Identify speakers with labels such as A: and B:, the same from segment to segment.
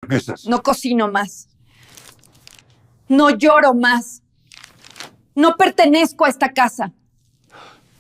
A: ¿Por qué estás?
B: No cocino más. No lloro más. No pertenezco a esta casa.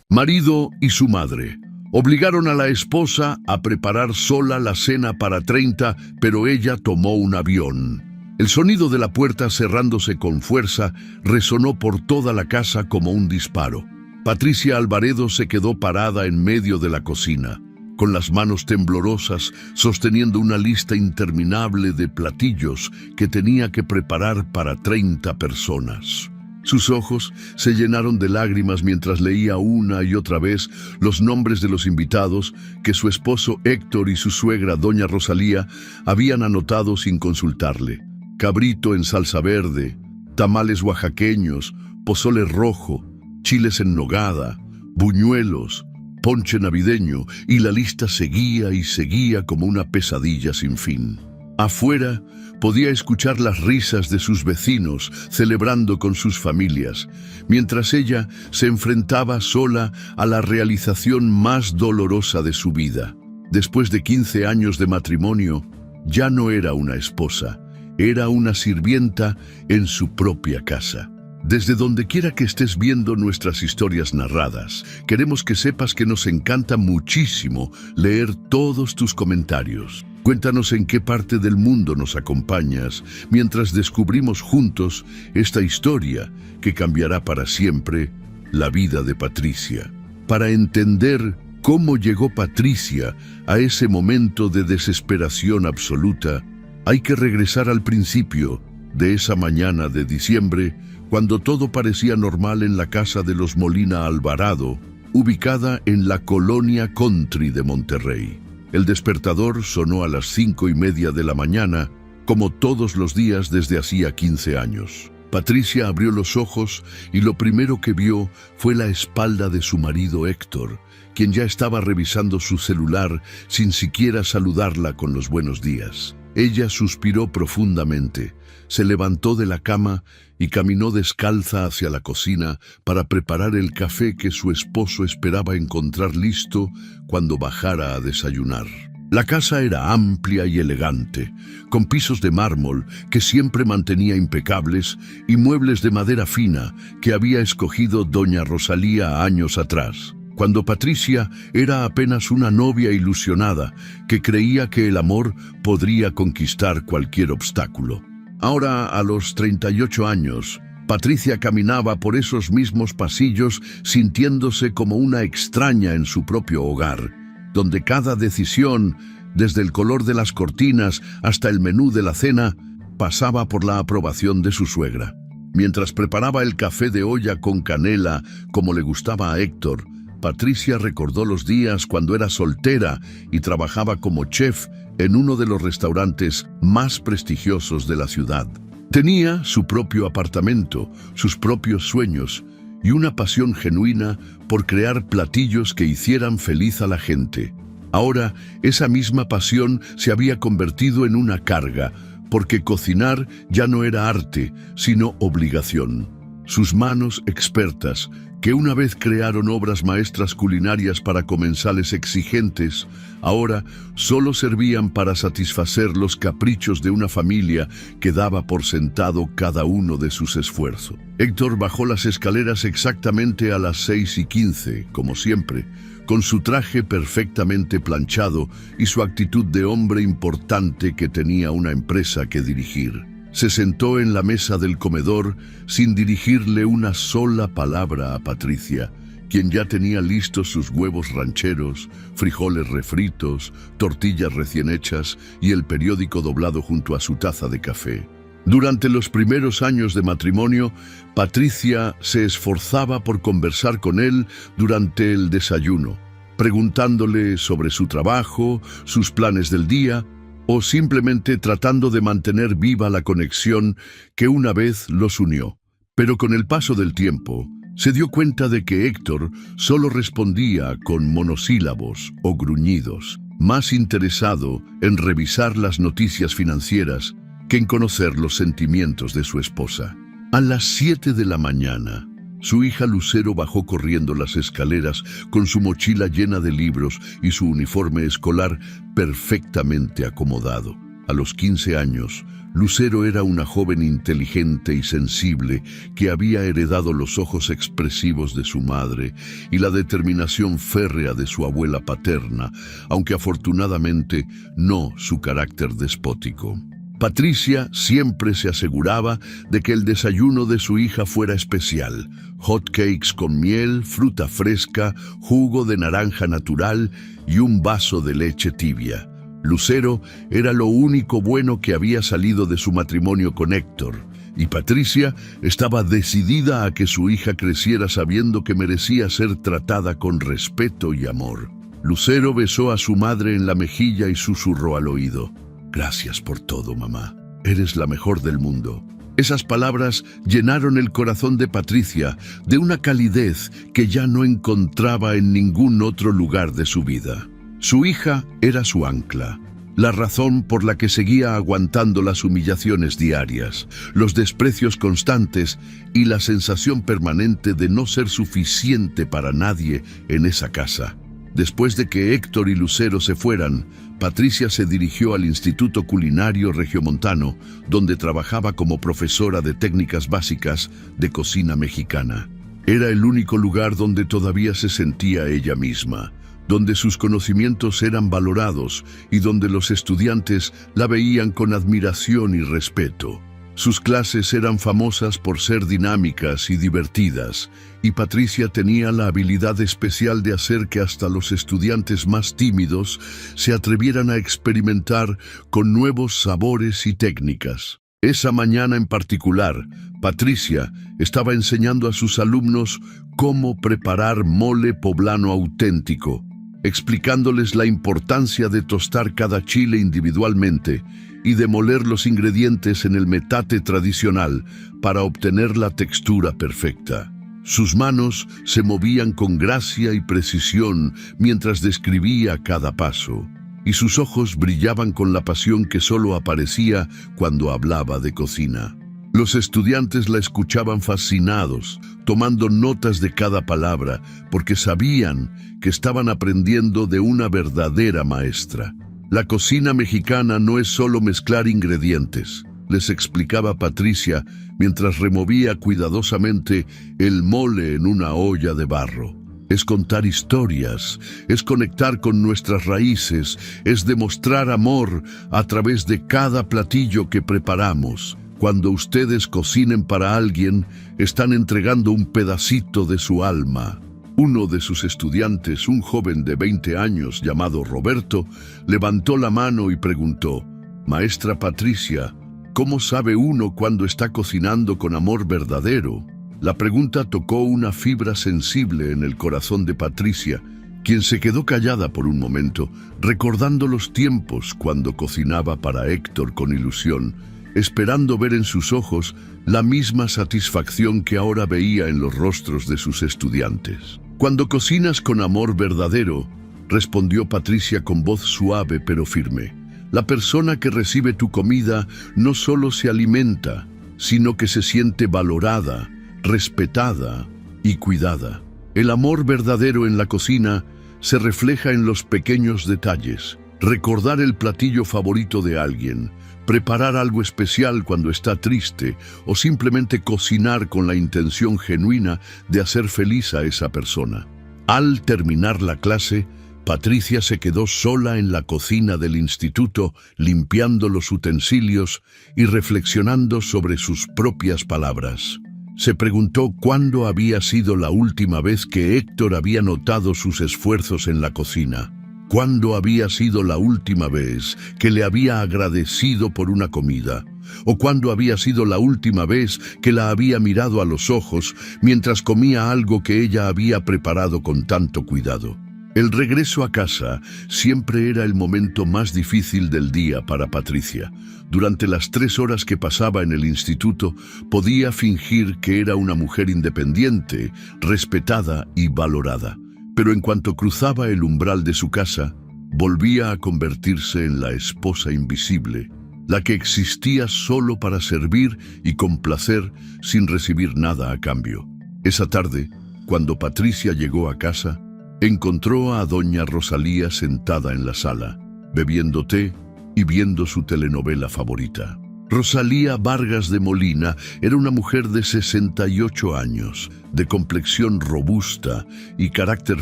C: Marido y su madre obligaron a la esposa a preparar sola la cena para 30, pero ella tomó un avión. El sonido de la puerta cerrándose con fuerza resonó por toda la casa como un disparo. Patricia Alvaredo se quedó parada en medio de la cocina, con las manos temblorosas, sosteniendo una lista interminable de platillos que tenía que preparar para 30 personas. Sus ojos se llenaron de lágrimas mientras leía una y otra vez los nombres de los invitados que su esposo Héctor y su suegra doña Rosalía habían anotado sin consultarle. Cabrito en salsa verde, tamales oaxaqueños, pozole rojo, chiles en nogada, buñuelos, ponche navideño, y la lista seguía y seguía como una pesadilla sin fin. Afuera podía escuchar las risas de sus vecinos celebrando con sus familias, mientras ella se enfrentaba sola a la realización más dolorosa de su vida. Después de 15 años de matrimonio, ya no era una esposa, era una sirvienta en su propia casa. Desde donde quiera que estés viendo nuestras historias narradas, queremos que sepas que nos encanta muchísimo leer todos tus comentarios. Cuéntanos en qué parte del mundo nos acompañas mientras descubrimos juntos esta historia que cambiará para siempre la vida de Patricia. Para entender cómo llegó Patricia a ese momento de desesperación absoluta, hay que regresar al principio de esa mañana de diciembre, cuando todo parecía normal en la casa de los Molina Alvarado, ubicada en la colonia Country de Monterrey. El despertador sonó a las 5:30 de la mañana, como todos los días desde hacía 15 años. Patricia abrió los ojos y lo primero que vio fue la espalda de su marido Héctor, quien ya estaba revisando su celular sin siquiera saludarla con los buenos días. Ella suspiró profundamente, se levantó de la cama y caminó descalza hacia la cocina para preparar el café que su esposo esperaba encontrar listo cuando bajara a desayunar. La casa era amplia y elegante, con pisos de mármol que siempre mantenía impecables y muebles de madera fina que había escogido doña Rosalía años atrás, cuando Patricia era apenas una novia ilusionada que creía que el amor podría conquistar cualquier obstáculo. Ahora, a los 38 años, Patricia caminaba por esos mismos pasillos sintiéndose como una extraña en su propio hogar, donde cada decisión, desde el color de las cortinas hasta el menú de la cena, pasaba por la aprobación de su suegra. Mientras preparaba el café de olla con canela, como le gustaba a Héctor, Patricia recordó los días cuando era soltera y trabajaba como chef en uno de los restaurantes más prestigiosos de la ciudad. Tenía su propio apartamento, sus propios sueños y una pasión genuina por crear platillos que hicieran feliz a la gente. Ahora, esa misma pasión se había convertido en una carga, porque cocinar ya no era arte, sino obligación. Sus manos expertas, que una vez crearon obras maestras culinarias para comensales exigentes, ahora solo servían para satisfacer los caprichos de una familia que daba por sentado cada uno de sus esfuerzos. Héctor bajó las escaleras exactamente a las 6:15, como siempre, con su traje perfectamente planchado y su actitud de hombre importante que tenía una empresa que dirigir. Se sentó en la mesa del comedor sin dirigirle una sola palabra a Patricia, quien ya tenía listos sus huevos rancheros, frijoles refritos, tortillas recién hechas y el periódico doblado junto a su taza de café. Durante los primeros años de matrimonio, Patricia se esforzaba por conversar con él durante el desayuno, preguntándole sobre su trabajo, sus planes del día, o simplemente tratando de mantener viva la conexión que una vez los unió. Pero con el paso del tiempo, se dio cuenta de que Héctor solo respondía con monosílabos o gruñidos, más interesado en revisar las noticias financieras que en conocer los sentimientos de su esposa. A las 7 de la mañana, su hija Lucero bajó corriendo las escaleras con su mochila llena de libros y su uniforme escolar perfectamente acomodado. A los 15 años, Lucero era una joven inteligente y sensible que había heredado los ojos expresivos de su madre y la determinación férrea de su abuela paterna, aunque afortunadamente no su carácter despótico. Patricia siempre se aseguraba de que el desayuno de su hija fuera especial: hot cakes con miel, fruta fresca, jugo de naranja natural y un vaso de leche tibia. Lucero era lo único bueno que había salido de su matrimonio con Héctor, y Patricia estaba decidida a que su hija creciera sabiendo que merecía ser tratada con respeto y amor. Lucero besó a su madre en la mejilla y susurró al oído: «Gracias por todo, mamá. Eres la mejor del mundo». Esas palabras llenaron el corazón de Patricia de una calidez que ya no encontraba en ningún otro lugar de su vida. Su hija era su ancla, la razón por la que seguía aguantando las humillaciones diarias, los desprecios constantes y la sensación permanente de no ser suficiente para nadie en esa casa. Después de que Héctor y Lucero se fueran, Patricia se dirigió al Instituto Culinario Regiomontano, donde trabajaba como profesora de técnicas básicas de cocina mexicana. Era el único lugar donde todavía se sentía ella misma, donde sus conocimientos eran valorados y donde los estudiantes la veían con admiración y respeto. Sus clases eran famosas por ser dinámicas y divertidas, y Patricia tenía la habilidad especial de hacer que hasta los estudiantes más tímidos se atrevieran a experimentar con nuevos sabores y técnicas. Esa mañana en particular, Patricia estaba enseñando a sus alumnos cómo preparar mole poblano auténtico, explicándoles la importancia de tostar cada chile individualmente y de moler los ingredientes en el metate tradicional para obtener la textura perfecta. Sus manos se movían con gracia y precisión mientras describía cada paso, y sus ojos brillaban con la pasión que solo aparecía cuando hablaba de cocina. Los estudiantes la escuchaban fascinados, tomando notas de cada palabra, porque sabían que estaban aprendiendo de una verdadera maestra. La cocina mexicana no es solo mezclar ingredientes, les explicaba Patricia mientras removía cuidadosamente el mole en una olla de barro. Es contar historias, es conectar con nuestras raíces, es demostrar amor a través de cada platillo que preparamos. Cuando ustedes cocinen para alguien, están entregando un pedacito de su alma. Uno de sus estudiantes, un joven de 20 años llamado Roberto, levantó la mano y preguntó: «Maestra Patricia, ¿cómo sabe uno cuando está cocinando con amor verdadero?». La pregunta tocó una fibra sensible en el corazón de Patricia, quien se quedó callada por un momento, recordando los tiempos cuando cocinaba para Héctor con ilusión, esperando ver en sus ojos la misma satisfacción que ahora veía en los rostros de sus estudiantes. «Cuando cocinas con amor verdadero», respondió Patricia con voz suave pero firme, «la persona que recibe tu comida no solo se alimenta, sino que se siente valorada, respetada y cuidada. El amor verdadero en la cocina se refleja en los pequeños detalles. Recordar el platillo favorito de alguien, preparar algo especial cuando está triste o simplemente cocinar con la intención genuina de hacer feliz a esa persona». Al terminar la clase, Patricia se quedó sola en la cocina del instituto, limpiando los utensilios y reflexionando sobre sus propias palabras. Se preguntó cuándo había sido la última vez que Héctor había notado sus esfuerzos en la cocina. ¿Cuándo había sido la última vez que le había agradecido por una comida? ¿O cuándo había sido la última vez que la había mirado a los ojos mientras comía algo que ella había preparado con tanto cuidado? El regreso a casa siempre era el momento más difícil del día para Patricia. Durante las 3 horas que pasaba en el instituto, podía fingir que era una mujer independiente, respetada y valorada. Pero en cuanto cruzaba el umbral de su casa, volvía a convertirse en la esposa invisible, la que existía solo para servir y complacer sin recibir nada a cambio. Esa tarde, cuando Patricia llegó a casa, encontró a doña Rosalía sentada en la sala, bebiendo té y viendo su telenovela favorita. Rosalía Vargas de Molina era una mujer de 68 años, de complexión robusta y carácter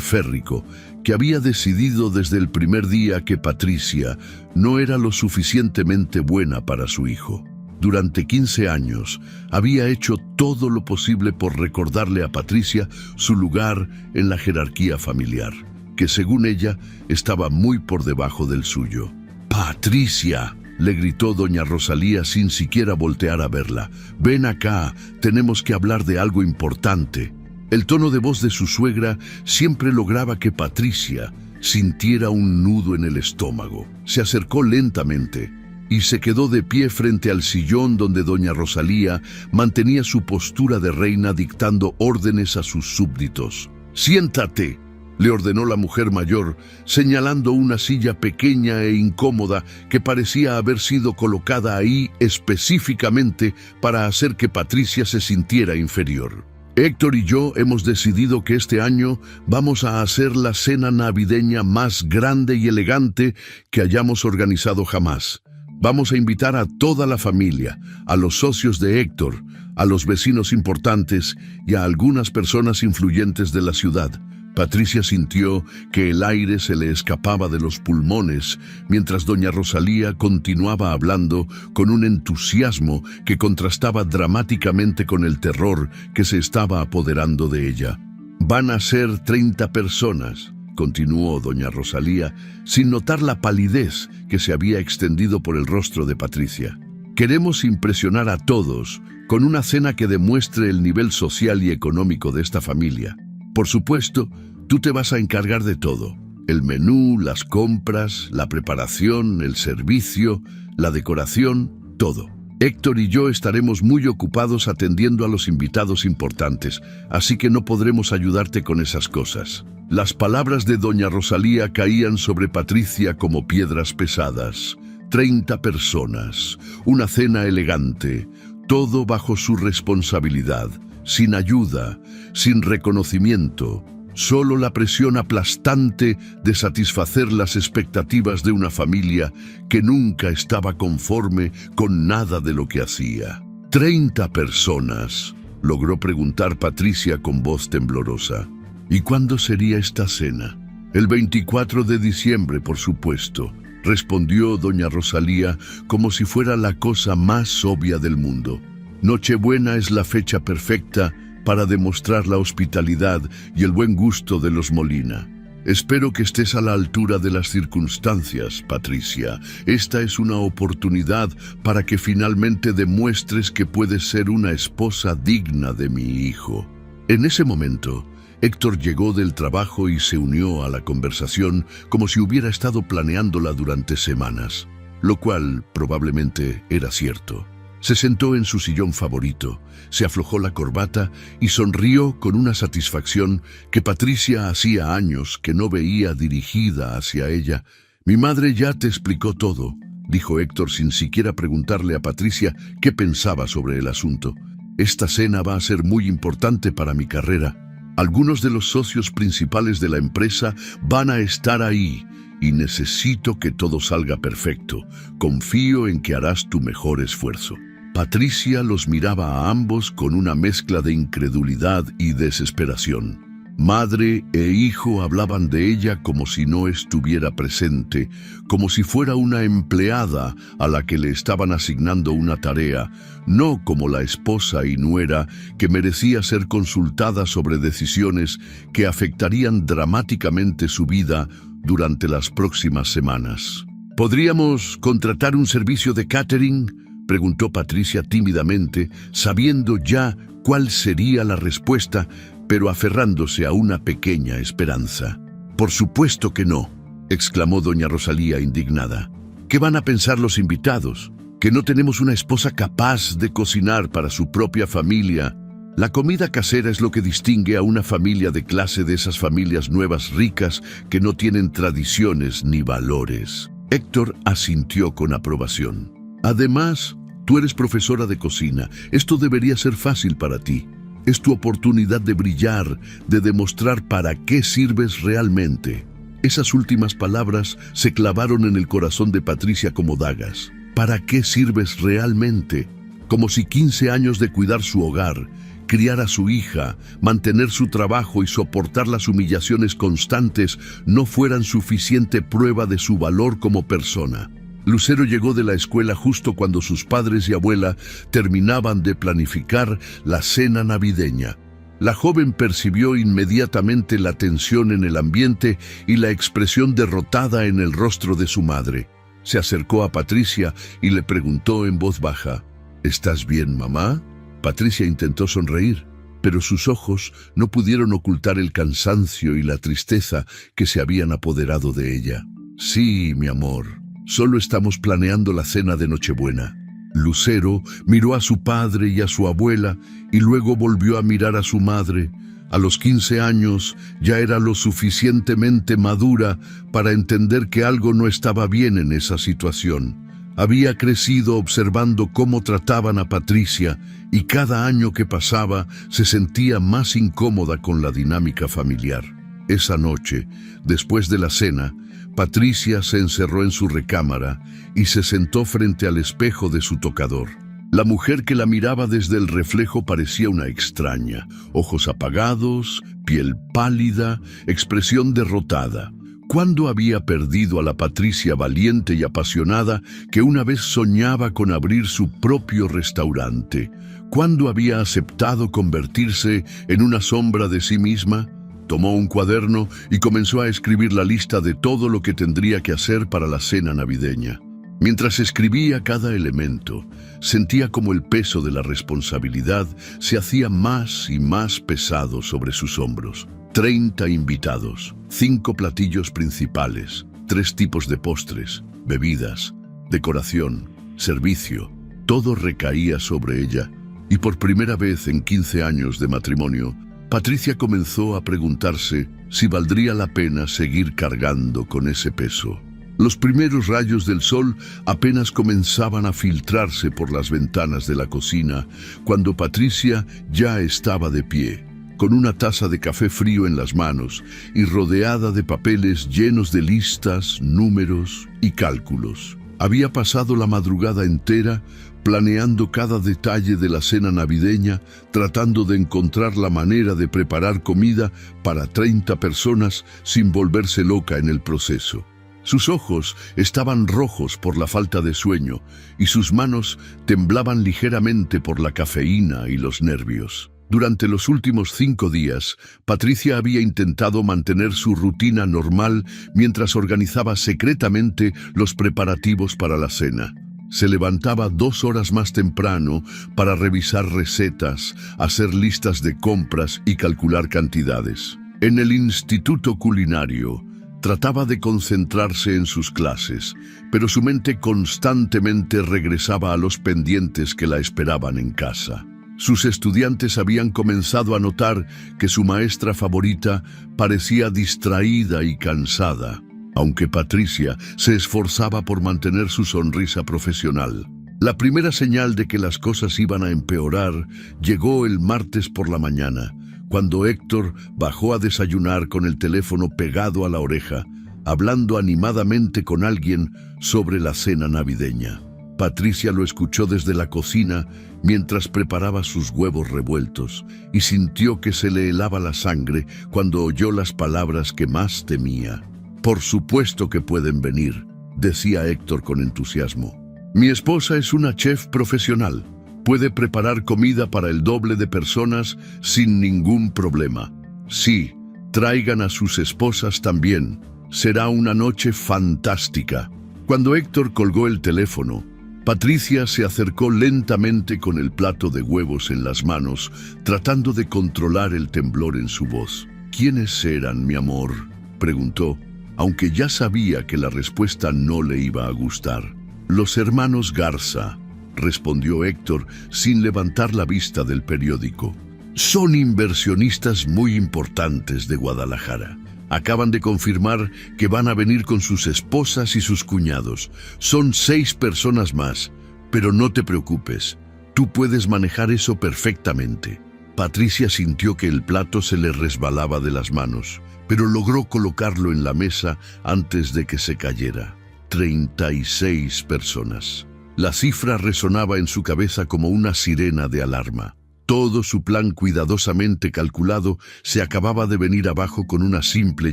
C: férrico, que había decidido desde el primer día que Patricia no era lo suficientemente buena para su hijo. Durante 15 años había hecho todo lo posible por recordarle a Patricia su lugar en la jerarquía familiar, que según ella estaba muy por debajo del suyo. «Patricia», le gritó doña Rosalía sin siquiera voltear a verla. «Ven acá, tenemos que hablar de algo importante». El tono de voz de su suegra siempre lograba que Patricia sintiera un nudo en el estómago. Se acercó lentamente y se quedó de pie frente al sillón donde doña Rosalía mantenía su postura de reina dictando órdenes a sus súbditos. «Siéntate», le ordenó la mujer mayor, señalando una silla pequeña e incómoda que parecía haber sido colocada ahí específicamente para hacer que Patricia se sintiera inferior. «Héctor y yo hemos decidido que este año vamos a hacer la cena navideña más grande y elegante que hayamos organizado jamás. Vamos a invitar a toda la familia, a los socios de Héctor, a los vecinos importantes y a algunas personas influyentes de la ciudad». Patricia sintió que el aire se le escapaba de los pulmones mientras doña Rosalía continuaba hablando con un entusiasmo que contrastaba dramáticamente con el terror que se estaba apoderando de ella. «Van a ser 30 personas», continuó doña Rosalía, sin notar la palidez que se había extendido por el rostro de Patricia. «Queremos impresionar a todos con una cena que demuestre el nivel social y económico de esta familia. Por supuesto, tú te vas a encargar de todo. El menú, las compras, la preparación, el servicio, la decoración, todo. Héctor y yo estaremos muy ocupados atendiendo a los invitados importantes, así que no podremos ayudarte con esas cosas». Las palabras de doña Rosalía caían sobre Patricia como piedras pesadas. 30 personas, una cena elegante, todo bajo su responsabilidad, sin ayuda, sin reconocimiento, solo la presión aplastante de satisfacer las expectativas de una familia que nunca estaba conforme con nada de lo que hacía. 30 personas, logró preguntar Patricia con voz temblorosa. «¿Y cuándo sería esta cena?» «El 24 de diciembre, por supuesto», respondió doña Rosalía como si fuera la cosa más obvia del mundo. «Nochebuena es la fecha perfecta para demostrar la hospitalidad y el buen gusto de los Molina. Espero que estés a la altura de las circunstancias, Patricia. Esta es una oportunidad para que finalmente demuestres que puedes ser una esposa digna de mi hijo». En ese momento, Héctor llegó del trabajo y se unió a la conversación como si hubiera estado planeándola durante semanas, lo cual probablemente era cierto. Se sentó en su sillón favorito, se aflojó la corbata y sonrió con una satisfacción que Patricia hacía años que no veía dirigida hacia ella. «Mi madre ya te explicó todo», dijo Héctor sin siquiera preguntarle a Patricia qué pensaba sobre el asunto. «Esta cena va a ser muy importante para mi carrera. Algunos de los socios principales de la empresa van a estar ahí y necesito que todo salga perfecto. Confío en que harás tu mejor esfuerzo». Patricia los miraba a ambos con una mezcla de incredulidad y desesperación. Madre e hijo hablaban de ella como si no estuviera presente, como si fuera una empleada a la que le estaban asignando una tarea, no como la esposa y nuera que merecía ser consultada sobre decisiones que afectarían dramáticamente su vida durante las próximas semanas. «¿Podríamos contratar un servicio de catering?», preguntó Patricia tímidamente, sabiendo ya cuál sería la respuesta, pero aferrándose a una pequeña esperanza. «Por supuesto que no», exclamó doña Rosalía indignada. «¿Qué van a pensar los invitados? ¿Que no tenemos una esposa capaz de cocinar para su propia familia? La comida casera es lo que distingue a una familia de clase de esas familias nuevas ricas que no tienen tradiciones ni valores». Héctor asintió con aprobación. «Además, tú eres profesora de cocina. Esto debería ser fácil para ti. Es tu oportunidad de brillar, de demostrar para qué sirves realmente». Esas últimas palabras se clavaron en el corazón de Patricia como dagas. ¿Para qué sirves realmente? Como si 15 años de cuidar su hogar, criar a su hija, mantener su trabajo y soportar las humillaciones constantes no fueran suficiente prueba de su valor como persona. Lucero llegó de la escuela justo cuando sus padres y abuela terminaban de planificar la cena navideña. La joven percibió inmediatamente la tensión en el ambiente y la expresión derrotada en el rostro de su madre. Se acercó a Patricia y le preguntó en voz baja: ¿Estás bien, mamá? Patricia intentó sonreír, pero sus ojos no pudieron ocultar el cansancio y la tristeza que se habían apoderado de ella. Sí, mi amor, solo estamos planeando la cena de Nochebuena. Lucero miró a su padre y a su abuela y luego volvió a mirar a su madre. A los 15 años ya era lo suficientemente madura para entender que algo no estaba bien en esa situación. Había crecido observando cómo trataban a Patricia y cada año que pasaba se sentía más incómoda con la dinámica familiar. Esa noche, después de la cena, Patricia se encerró en su recámara y se sentó frente al espejo de su tocador. La mujer que la miraba desde el reflejo parecía una extraña, ojos apagados, piel pálida, expresión derrotada. ¿Cuándo había perdido a la Patricia valiente y apasionada que una vez soñaba con abrir su propio restaurante? ¿Cuándo había aceptado convertirse en una sombra de sí misma? Tomó un cuaderno y comenzó a escribir la lista de todo lo que tendría que hacer para la cena navideña. Mientras escribía cada elemento, sentía como el peso de la responsabilidad se hacía más y más pesado sobre sus hombros. 30 invitados, 5 platillos principales, 3 tipos de postres, bebidas, decoración, servicio, todo recaía sobre ella. Y por primera vez en 15 años de matrimonio, Patricia comenzó a preguntarse si valdría la pena seguir cargando con ese peso. Los primeros rayos del sol apenas comenzaban a filtrarse por las ventanas de la cocina cuando Patricia ya estaba de pie, con una taza de café frío en las manos y rodeada de papeles llenos de listas, números y cálculos. Había pasado la madrugada entera planeando cada detalle de la cena navideña, tratando de encontrar la manera de preparar comida para 30 personas sin volverse loca en el proceso. Sus ojos estaban rojos por la falta de sueño y sus manos temblaban ligeramente por la cafeína y los nervios. Durante los últimos 5 días, Patricia había intentado mantener su rutina normal mientras organizaba secretamente los preparativos para la cena. Se levantaba 2 horas más temprano para revisar recetas, hacer listas de compras y calcular cantidades. En el instituto culinario, trataba de concentrarse en sus clases, pero su mente constantemente regresaba a los pendientes que la esperaban en casa. Sus estudiantes habían comenzado a notar que su maestra favorita parecía distraída y cansada, aunque Patricia se esforzaba por mantener su sonrisa profesional. La primera señal de que las cosas iban a empeorar llegó el martes por la mañana, cuando Héctor bajó a desayunar con el teléfono pegado a la oreja, hablando animadamente con alguien sobre la cena navideña. Patricia lo escuchó desde la cocina mientras preparaba sus huevos revueltos y sintió que se le helaba la sangre cuando oyó las palabras que más temía. «Por supuesto que pueden venir», decía Héctor con entusiasmo. «Mi esposa es una chef profesional. Puede preparar comida para el doble de personas sin ningún problema. Sí, traigan a sus esposas también. Será una noche fantástica». Cuando Héctor colgó el teléfono, Patricia se acercó lentamente con el plato de huevos en las manos, tratando de controlar el temblor en su voz. «¿Quiénes eran, mi amor?», preguntó, aunque ya sabía que la respuesta no le iba a gustar. «Los hermanos Garza», respondió Héctor sin levantar la vista del periódico. «Son inversionistas muy importantes de Guadalajara. Acaban de confirmar que van a venir con sus esposas y sus cuñados. Son 6 personas más, pero no te preocupes, tú puedes manejar eso perfectamente». Patricia sintió que el plato se le resbalaba de las manos, pero logró colocarlo en la mesa antes de que se cayera. 36 personas. La cifra resonaba en su cabeza como una sirena de alarma. Todo su plan cuidadosamente calculado se acababa de venir abajo con una simple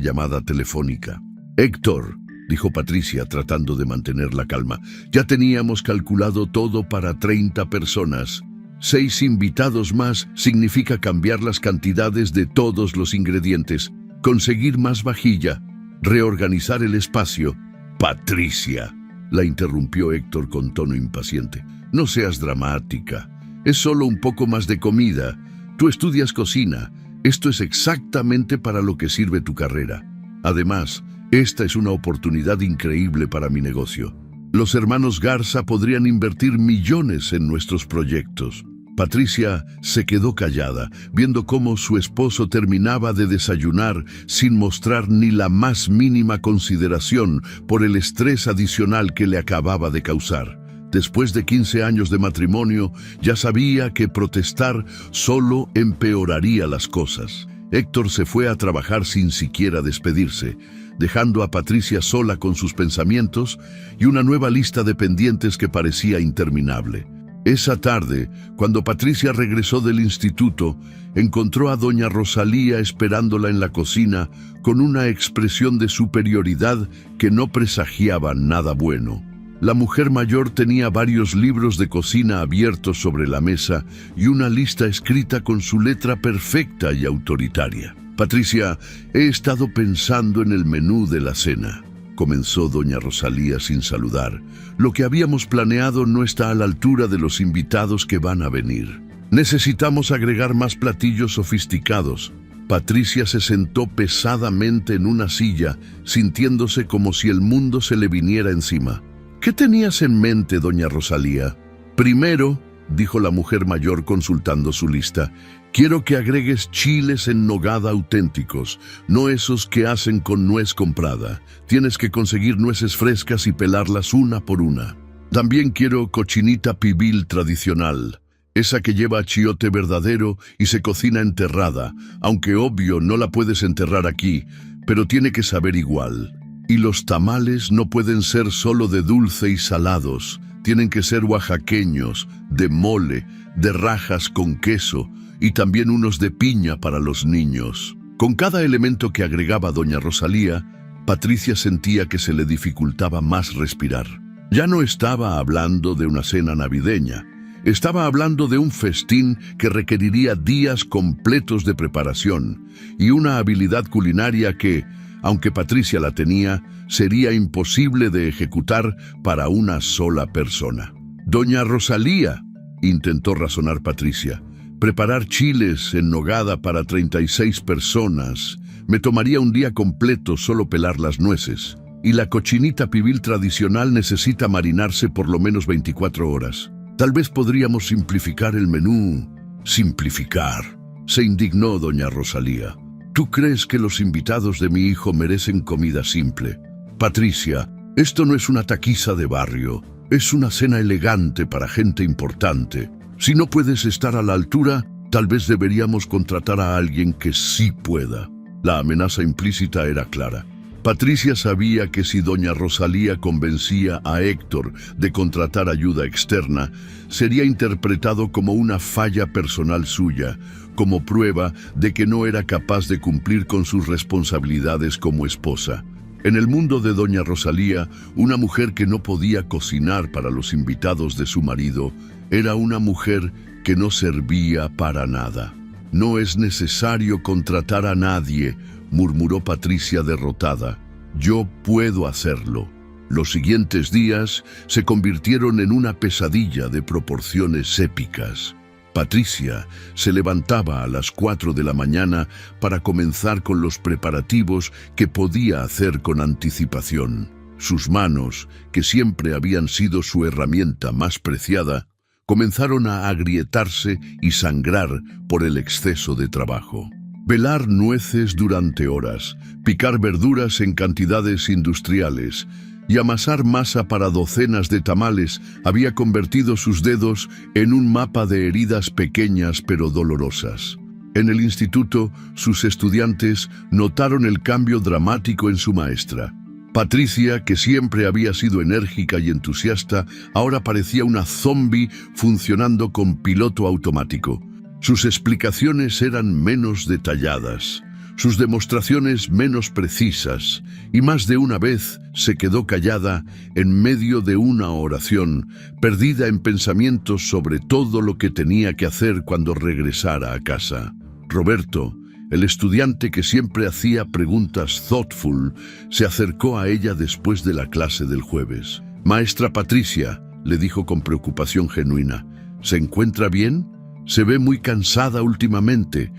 C: llamada telefónica. «Héctor», dijo Patricia tratando de mantener la calma, «ya teníamos calculado todo para 30 personas. 6 invitados más significa cambiar las cantidades de todos los ingredientes, conseguir más vajilla, reorganizar el espacio». «Patricia», la interrumpió Héctor con tono impaciente, «no seas dramática. Es solo un poco más de comida. Tú estudias cocina. Esto es exactamente para lo que sirve tu carrera. Además, esta es una oportunidad increíble para mi negocio. Los hermanos Garza podrían invertir millones en nuestros proyectos». Patricia se quedó callada, viendo cómo su esposo terminaba de desayunar sin mostrar ni la más mínima consideración por el estrés adicional que le acababa de causar. Después de 15 años de matrimonio, ya sabía que protestar solo empeoraría las cosas. Héctor se fue a trabajar sin siquiera despedirse, dejando a Patricia sola con sus pensamientos y una nueva lista de pendientes que parecía interminable. Esa tarde, cuando Patricia regresó del instituto, encontró a doña Rosalía esperándola en la cocina con una expresión de superioridad que no presagiaba nada bueno. La mujer mayor tenía varios libros de cocina abiertos sobre la mesa y una lista escrita con su letra perfecta y autoritaria. «Patricia, he estado pensando en el menú de la cena», comenzó doña Rosalía sin saludar. «Lo que habíamos planeado no está a la altura de los invitados que van a venir. Necesitamos agregar más platillos sofisticados». Patricia se sentó pesadamente en una silla, sintiéndose como si el mundo se le viniera encima. «¿Qué tenías en mente, doña Rosalía?» «Primero», dijo la mujer mayor consultando su lista, «quiero que agregues chiles en nogada auténticos, no esos que hacen con nuez comprada. Tienes que conseguir nueces frescas y pelarlas una por una. También quiero cochinita pibil tradicional, esa que lleva achiote verdadero y se cocina enterrada, aunque obvio no la puedes enterrar aquí, pero tiene que saber igual. Y los tamales no pueden ser solo de dulce y salados, tienen que ser oaxaqueños, de mole, de rajas con queso y también unos de piña para los niños». Con cada elemento que agregaba doña Rosalía, Patricia sentía que se le dificultaba más respirar. Ya no estaba hablando de una cena navideña, estaba hablando de un festín que requeriría días completos de preparación y una habilidad culinaria que, aunque Patricia la tenía, sería imposible de ejecutar para una sola persona. «Doña Rosalía», intentó razonar Patricia, «preparar chiles en nogada para 36 personas. Me tomaría un día completo solo pelar las nueces. Y la cochinita pibil tradicional necesita marinarse por lo menos 24 horas. Tal vez podríamos simplificar el menú». «Simplificar», se indignó doña Rosalía. «¿Tú crees que los invitados de mi hijo merecen comida simple? Patricia, esto no es una taquiza de barrio, es una cena elegante para gente importante. Si no puedes estar a la altura, tal vez deberíamos contratar a alguien que sí pueda». La amenaza implícita era clara. Patricia sabía que si doña Rosalía convencía a Héctor de contratar ayuda externa, sería interpretado como una falla personal suya, como prueba de que no era capaz de cumplir con sus responsabilidades como esposa. En el mundo de doña Rosalía, una mujer que no podía cocinar para los invitados de su marido era una mujer que no servía para nada. «No es necesario contratar a nadie», murmuró Patricia derrotada. «Yo puedo hacerlo». Los siguientes días se convirtieron en una pesadilla de proporciones épicas. Patricia se levantaba a las 4 de la mañana para comenzar con los preparativos que podía hacer con anticipación. Sus manos, que siempre habían sido su herramienta más preciada, comenzaron a agrietarse y sangrar por el exceso de trabajo. Pelar nueces durante horas, picar verduras en cantidades industriales, y amasar masa para docenas de tamales había convertido sus dedos en un mapa de heridas pequeñas pero dolorosas. En el instituto, sus estudiantes notaron el cambio dramático en su maestra. Patricia, que siempre había sido enérgica y entusiasta, ahora parecía una zombie funcionando con piloto automático. Sus explicaciones eran menos detalladas, sus demostraciones menos precisas, y más de una vez se quedó callada en medio de una oración, perdida en pensamientos sobre todo lo que tenía que hacer cuando regresara a casa. Roberto, el estudiante que siempre hacía preguntas thoughtful, se acercó a ella después de la clase del jueves. «Maestra Patricia», le dijo con preocupación genuina, «¿se encuentra bien? Se ve muy cansada últimamente».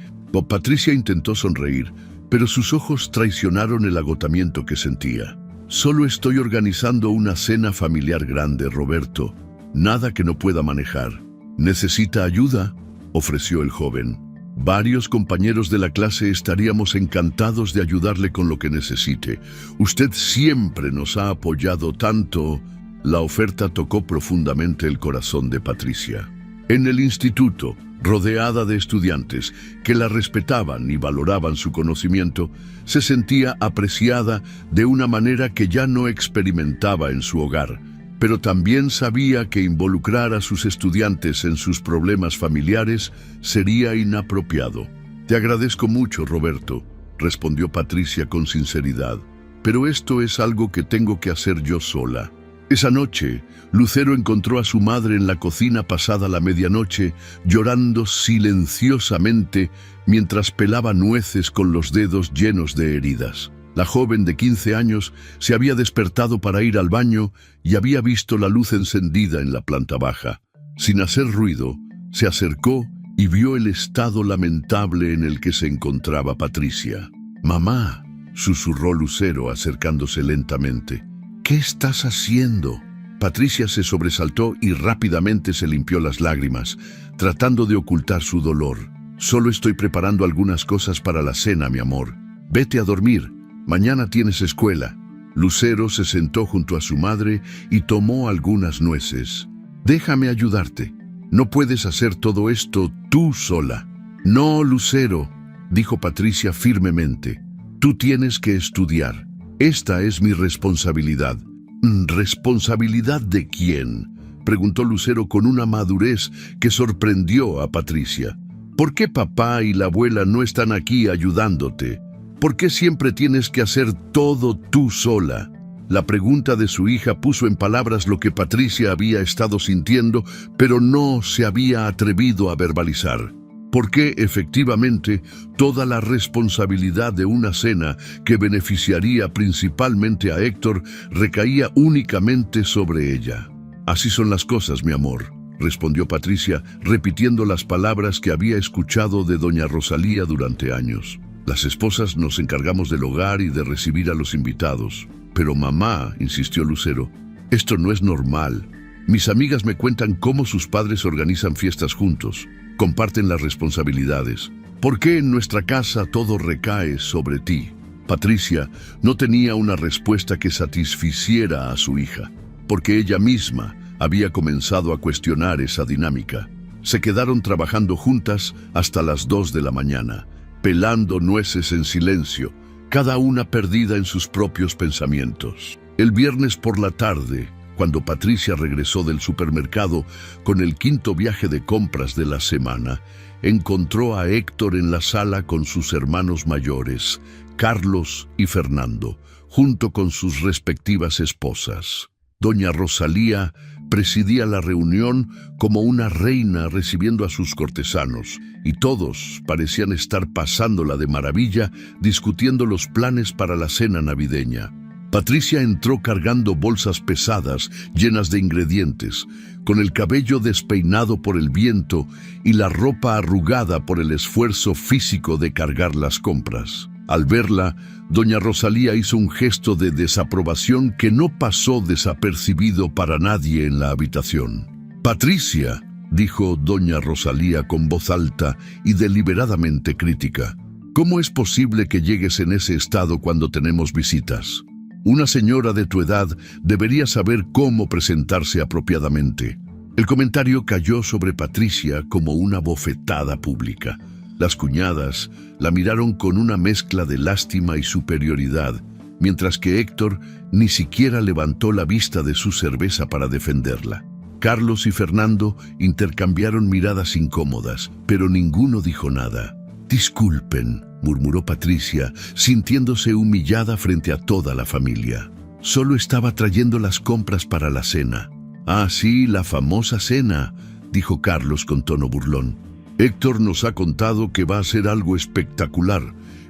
C: Patricia intentó sonreír, pero sus ojos traicionaron el agotamiento que sentía. «Solo estoy organizando una cena familiar grande, Roberto. Nada que no pueda manejar». «¿Necesita ayuda?», ofreció el joven. «Varios compañeros de la clase estaríamos encantados de ayudarle con lo que necesite. Usted siempre nos ha apoyado tanto». La oferta tocó profundamente el corazón de Patricia. En el instituto, rodeada de estudiantes que la respetaban y valoraban su conocimiento, se sentía apreciada de una manera que ya no experimentaba en su hogar, pero también sabía que involucrar a sus estudiantes en sus problemas familiares sería inapropiado. «Te agradezco mucho, Roberto», respondió Patricia con sinceridad, «pero esto es algo que tengo que hacer yo sola». Esa noche, Lucero encontró a su madre en la cocina pasada la medianoche, llorando silenciosamente mientras pelaba nueces con los dedos llenos de heridas. La joven de 15 años se había despertado para ir al baño y había visto la luz encendida en la planta baja. Sin hacer ruido, se acercó y vio el estado lamentable en el que se encontraba Patricia. «Mamá», susurró Lucero acercándose lentamente. «¿Qué estás haciendo?». Patricia se sobresaltó y rápidamente se limpió las lágrimas, tratando de ocultar su dolor. «Solo estoy preparando algunas cosas para la cena, mi amor. Vete a dormir. Mañana tienes escuela». Lucero se sentó junto a su madre y tomó algunas nueces. «Déjame ayudarte. No puedes hacer todo esto tú sola». «No, Lucero», dijo Patricia firmemente. «Tú tienes que estudiar. Esta es mi responsabilidad». «¿Responsabilidad de quién?», preguntó Lucero con una madurez que sorprendió a Patricia. «¿Por qué papá y la abuela no están aquí ayudándote? ¿Por qué siempre tienes que hacer todo tú sola?». La pregunta de su hija puso en palabras lo que Patricia había estado sintiendo, pero no se había atrevido a verbalizar. ¿Por qué efectivamente toda la responsabilidad de una cena que beneficiaría principalmente a Héctor recaía únicamente sobre ella? «Así son las cosas, mi amor», respondió Patricia, repitiendo las palabras que había escuchado de doña Rosalía durante años. «Las esposas nos encargamos del hogar y de recibir a los invitados». «Pero mamá», insistió Lucero, «esto no es normal. Mis amigas me cuentan cómo sus padres organizan fiestas juntos, comparten las responsabilidades. ¿Por qué en nuestra casa todo recae sobre ti?». Patricia no tenía una respuesta que satisficiera a su hija, porque ella misma había comenzado a cuestionar esa dinámica. Se quedaron trabajando juntas hasta las 2 de la mañana, pelando nueces en silencio, cada una perdida en sus propios pensamientos. El viernes por la tarde, cuando Patricia regresó del supermercado con el 5º viaje de compras de la semana, encontró a Héctor en la sala con sus hermanos mayores, Carlos y Fernando, junto con sus respectivas esposas. Doña Rosalía presidía la reunión como una reina recibiendo a sus cortesanos, y todos parecían estar pasándola de maravilla discutiendo los planes para la cena navideña. Patricia entró cargando bolsas pesadas llenas de ingredientes, con el cabello despeinado por el viento y la ropa arrugada por el esfuerzo físico de cargar las compras. Al verla, doña Rosalía hizo un gesto de desaprobación que no pasó desapercibido para nadie en la habitación. «Patricia», dijo doña Rosalía con voz alta y deliberadamente crítica, «¿cómo es posible que llegues en ese estado cuando tenemos visitas?». Una señora de tu edad debería saber cómo presentarse apropiadamente. El comentario cayó sobre Patricia como una bofetada pública. Las cuñadas la miraron con una mezcla de lástima y superioridad, mientras que Héctor ni siquiera levantó la vista de su cerveza para defenderla. Carlos y Fernando intercambiaron miradas incómodas, pero ninguno dijo nada. «Disculpen», murmuró Patricia, sintiéndose humillada frente a toda la familia. «Solo estaba trayendo las compras para la cena». «Ah, sí, la famosa cena», dijo Carlos con tono burlón. «Héctor nos ha contado que va a ser algo espectacular.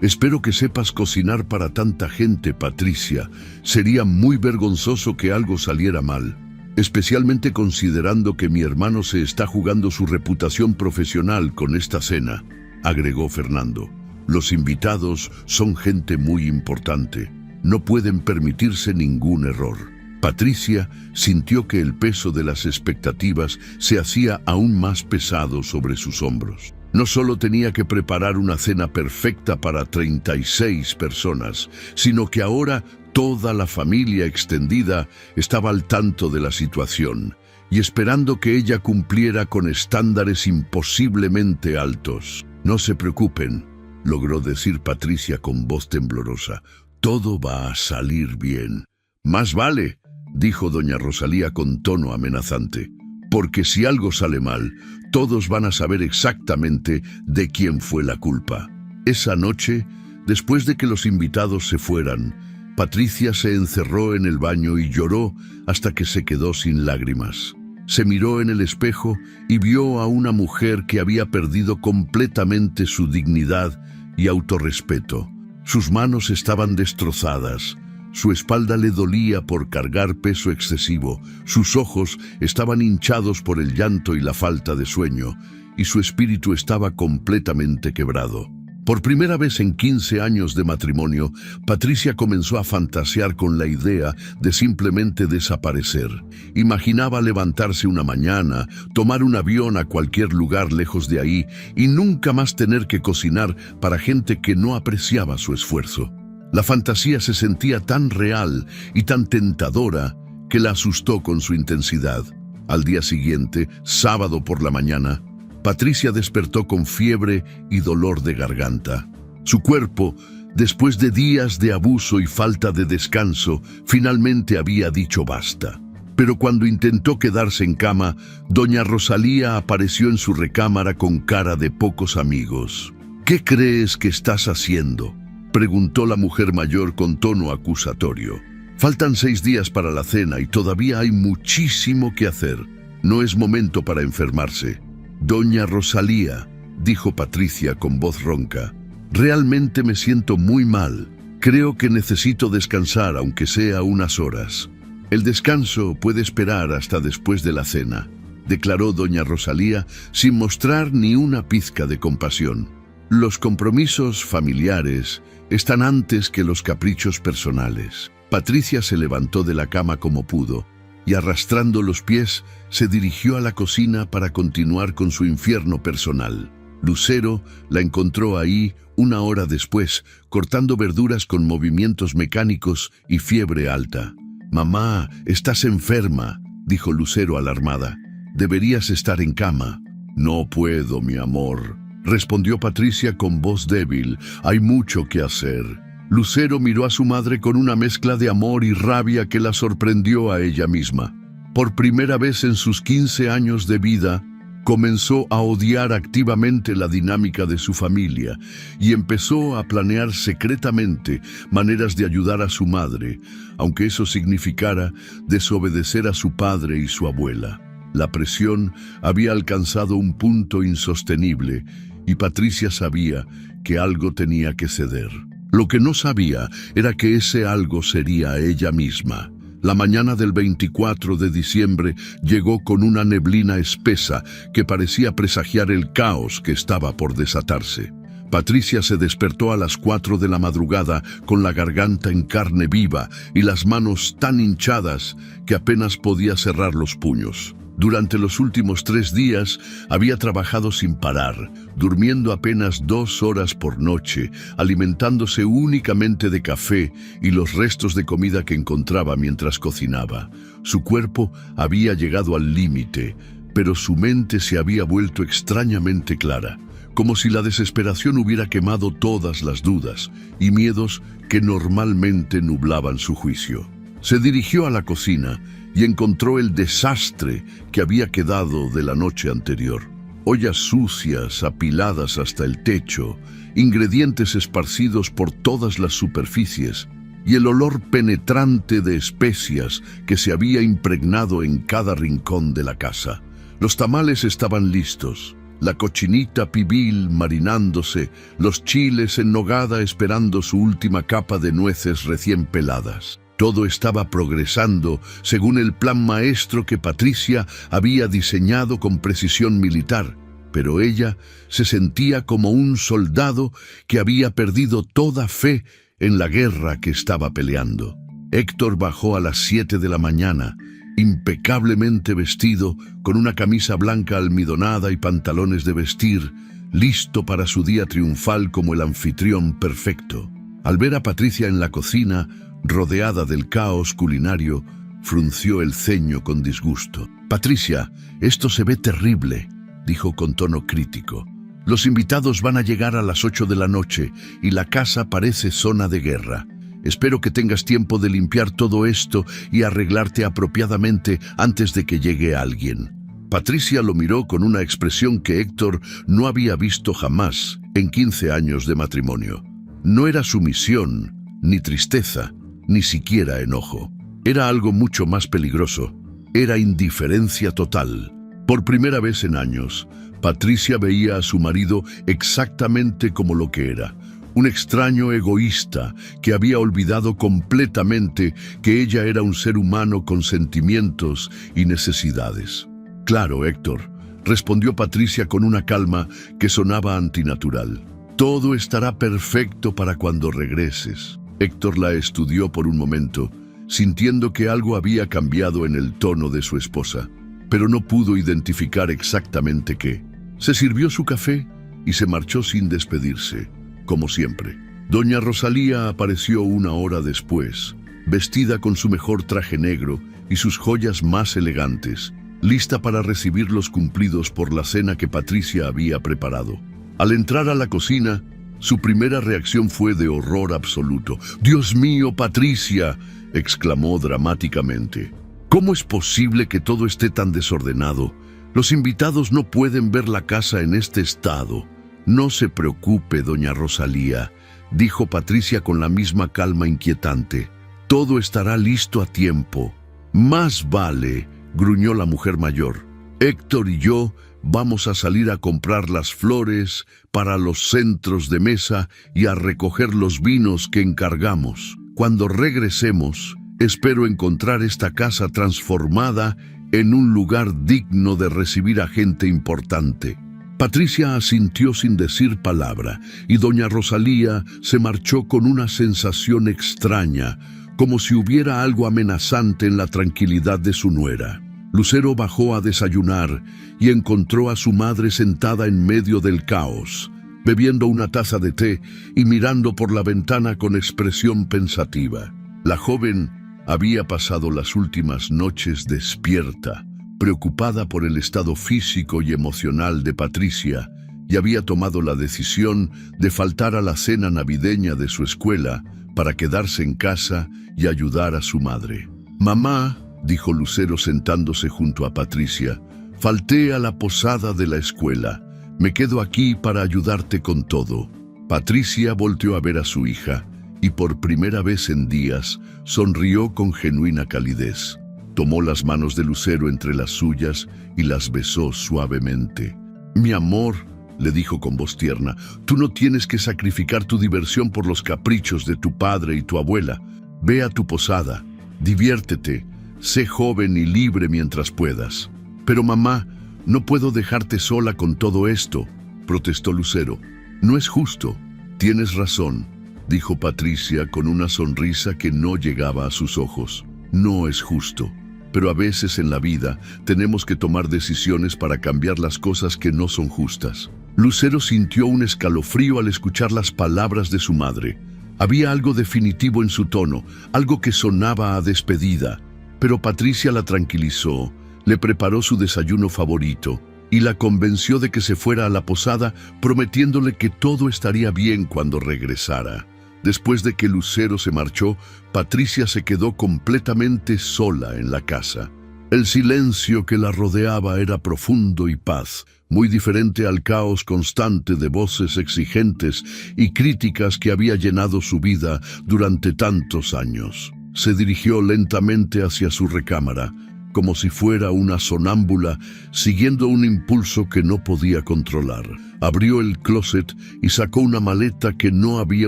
C: Espero que sepas cocinar para tanta gente, Patricia. Sería muy vergonzoso que algo saliera mal, especialmente considerando que mi hermano se está jugando su reputación profesional con esta cena», agregó Fernando. «Los invitados son gente muy importante. No pueden permitirse ningún error». Patricia sintió que el peso de las expectativas se hacía aún más pesado sobre sus hombros. No solo tenía que preparar una cena perfecta para 36 personas, sino que ahora toda la familia extendida estaba al tanto de la situación y esperando que ella cumpliera con estándares imposiblemente altos. «No se preocupen», logró decir Patricia con voz temblorosa. «Todo va a salir bien». «Más vale», dijo doña Rosalía con tono amenazante, «porque si algo sale mal, todos van a saber exactamente de quién fue la culpa». Esa noche, después de que los invitados se fueran, Patricia se encerró en el baño y lloró hasta que se quedó sin lágrimas. Se miró en el espejo y vio a una mujer que había perdido completamente su dignidad y autorrespeto. Sus manos estaban destrozadas. Su espalda le dolía por cargar peso excesivo, sus ojos estaban hinchados por el llanto y la falta de sueño, y su espíritu estaba completamente quebrado. Por primera vez en 15 años de matrimonio, Patricia comenzó a fantasear con la idea de simplemente desaparecer. Imaginaba levantarse una mañana, tomar un avión a cualquier lugar lejos de ahí y nunca más tener que cocinar para gente que no apreciaba su esfuerzo. La fantasía se sentía tan real y tan tentadora que la asustó con su intensidad. Al día siguiente, sábado por la mañana, Patricia despertó con fiebre y dolor de garganta. Su cuerpo, después de días de abuso y falta de descanso, finalmente había dicho basta. Pero cuando intentó quedarse en cama, doña Rosalía apareció en su recámara con cara de pocos amigos. «¿Qué crees que estás haciendo?», preguntó la mujer mayor con tono acusatorio. «Faltan 6 días para la cena y todavía hay muchísimo que hacer. No es momento para enfermarse». «Doña Rosalía», dijo Patricia con voz ronca, «realmente me siento muy mal. Creo que necesito descansar, aunque sea unas horas». «El descanso puede esperar hasta después de la cena», declaró doña Rosalía sin mostrar ni una pizca de compasión. «Los compromisos familiares están antes que los caprichos personales». Patricia se levantó de la cama como pudo y arrastrando los pies se dirigió a la cocina para continuar con su infierno personal. Lucero la encontró ahí 1 hora después, cortando verduras con movimientos mecánicos y fiebre alta. «Mamá, estás enferma», dijo Lucero alarmada. «Deberías estar en cama». «No puedo, mi amor», respondió Patricia con voz débil. «Hay mucho que hacer». Lucero miró a su madre con una mezcla de amor y rabia que la sorprendió a ella misma. Por primera vez en sus 15 años de vida, comenzó a odiar activamente la dinámica de su familia y empezó a planear secretamente maneras de ayudar a su madre, aunque eso significara desobedecer a su padre y su abuela. La presión había alcanzado un punto insostenible y Patricia sabía que algo tenía que ceder. Lo que no sabía era que ese algo sería ella misma. La mañana del 24 de diciembre llegó con una neblina espesa que parecía presagiar el caos que estaba por desatarse. Patricia se despertó a las 4 de la madrugada con la garganta en carne viva y las manos tan hinchadas que apenas podía cerrar los puños. Durante los últimos 3 días había trabajado sin parar, durmiendo apenas 2 horas por noche, alimentándose únicamente de café y los restos de comida que encontraba mientras cocinaba. Su cuerpo había llegado al límite, pero su mente se había vuelto extrañamente clara, como si la desesperación hubiera quemado todas las dudas y miedos que normalmente nublaban su juicio. Se dirigió a la cocina y encontró el desastre que había quedado de la noche anterior. Ollas sucias, apiladas hasta el techo, ingredientes esparcidos por todas las superficies y el olor penetrante de especias que se había impregnado en cada rincón de la casa. Los tamales estaban listos, la cochinita pibil marinándose, los chiles en nogada esperando su última capa de nueces recién peladas. Todo estaba progresando según el plan maestro que Patricia había diseñado con precisión militar, pero ella se sentía como un soldado que había perdido toda fe en la guerra que estaba peleando. Héctor bajó a las 7 de la mañana, impecablemente vestido, con una camisa blanca almidonada y pantalones de vestir, listo para su día triunfal como el anfitrión perfecto. Al ver a Patricia en la cocina, rodeada del caos culinario, frunció el ceño con disgusto. «Patricia, esto se ve terrible», dijo con tono crítico. «Los invitados van a llegar a las 8 de la noche y la casa parece zona de guerra. Espero que tengas tiempo de limpiar todo esto y arreglarte apropiadamente antes de que llegue alguien». Patricia lo miró con una expresión que Héctor no había visto jamás en 15 años de matrimonio. No era sumisión, ni tristeza, ni siquiera enojo. Era algo mucho más peligroso. Era indiferencia total. Por primera vez en años, Patricia veía a su marido exactamente como lo que era. Un extraño egoísta que había olvidado completamente que ella era un ser humano con sentimientos y necesidades. «Claro, Héctor», respondió Patricia con una calma que sonaba antinatural. «Todo estará perfecto para cuando regreses». Héctor la estudió por un momento, sintiendo que algo había cambiado en el tono de su esposa, pero no pudo identificar exactamente qué. Se sirvió su café y se marchó sin despedirse, como siempre. Doña Rosalía apareció 1 hora después, vestida con su mejor traje negro y sus joyas más elegantes, lista para recibir los cumplidos por la cena que Patricia había preparado. Al entrar a la cocina, su primera reacción fue de horror absoluto. «¡Dios mío, Patricia!», exclamó dramáticamente. «¿Cómo es posible que todo esté tan desordenado? Los invitados no pueden ver la casa en este estado». «No se preocupe, doña Rosalía», dijo Patricia con la misma calma inquietante. «Todo estará listo a tiempo». «Más vale», gruñó la mujer mayor. «Héctor y yo vamos a salir a comprar las flores para los centros de mesa y a recoger los vinos que encargamos. Cuando regresemos, espero encontrar esta casa transformada en un lugar digno de recibir a gente importante». Patricia asintió sin decir palabra, y doña Rosalía se marchó con una sensación extraña, como si hubiera algo amenazante en la tranquilidad de su nuera. Lucero bajó a desayunar y encontró a su madre sentada en medio del caos, bebiendo una taza de té y mirando por la ventana con expresión pensativa. La joven había pasado las últimas noches despierta, preocupada por el estado físico y emocional de Patricia, y había tomado la decisión de faltar a la cena navideña de su escuela para quedarse en casa y ayudar a su madre. «Mamá», dijo Lucero sentándose junto a Patricia, «falté a la posada de la escuela. Me quedo aquí para ayudarte con todo». Patricia volteó a ver a su hija y por primera vez en días sonrió con genuina calidez. Tomó las manos de Lucero entre las suyas y las besó suavemente. «Mi amor», le dijo con voz tierna, «tú no tienes que sacrificar tu diversión por los caprichos de tu padre y tu abuela. Ve a tu posada, diviértete, sé joven y libre mientras puedas». «Pero mamá, no puedo dejarte sola con todo esto», protestó Lucero. «No es justo». «Tienes razón», dijo Patricia con una sonrisa que no llegaba a sus ojos. «No es justo. pero a veces en la vida tenemos que tomar decisiones para cambiar las cosas que no son justas. Lucero sintió un escalofrío al escuchar las palabras de su madre. Había algo definitivo en su tono, algo que sonaba a despedida. Pero Patricia la tranquilizó, le preparó su desayuno favorito y la convenció de que se fuera a la posada, prometiéndole que todo estaría bien cuando regresara. Después de que Lucero se marchó, Patricia se quedó completamente sola en la casa. El silencio que la rodeaba era profundo y paz, muy diferente al caos constante de voces exigentes y críticas que había llenado su vida durante tantos años. Se dirigió lentamente hacia su recámara, como si fuera una sonámbula, siguiendo un impulso que no podía controlar. Abrió el closet y sacó una maleta que no había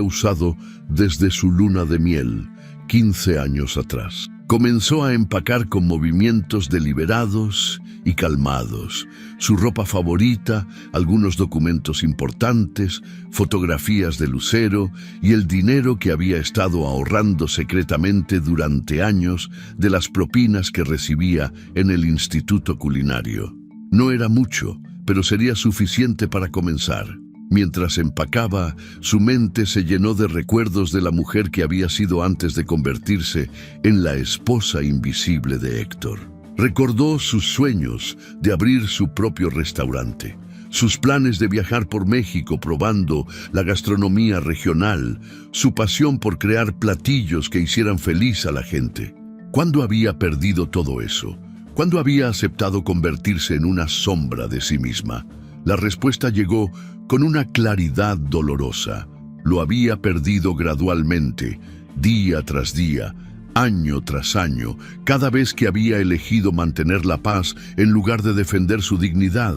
C: usado desde su luna de miel, 15 años atrás. Comenzó a empacar con movimientos deliberados y calmados. Su ropa favorita, algunos documentos importantes, fotografías de Lucero y el dinero que había estado ahorrando secretamente durante años de las propinas que recibía en el Instituto Culinario. No era mucho, pero sería suficiente para comenzar. Mientras empacaba, su mente se llenó de recuerdos de la mujer que había sido antes de convertirse en la esposa invisible de Héctor. Recordó sus sueños de abrir su propio restaurante, sus planes de viajar por México probando la gastronomía regional, su pasión por crear platillos que hicieran feliz a la gente. ¿Cuándo había perdido todo eso? ¿Cuándo había aceptado convertirse en una sombra de sí misma? La respuesta llegó con una claridad dolorosa. Lo había perdido gradualmente, día tras día, año tras año, cada vez que había elegido mantener la paz en lugar de defender su dignidad,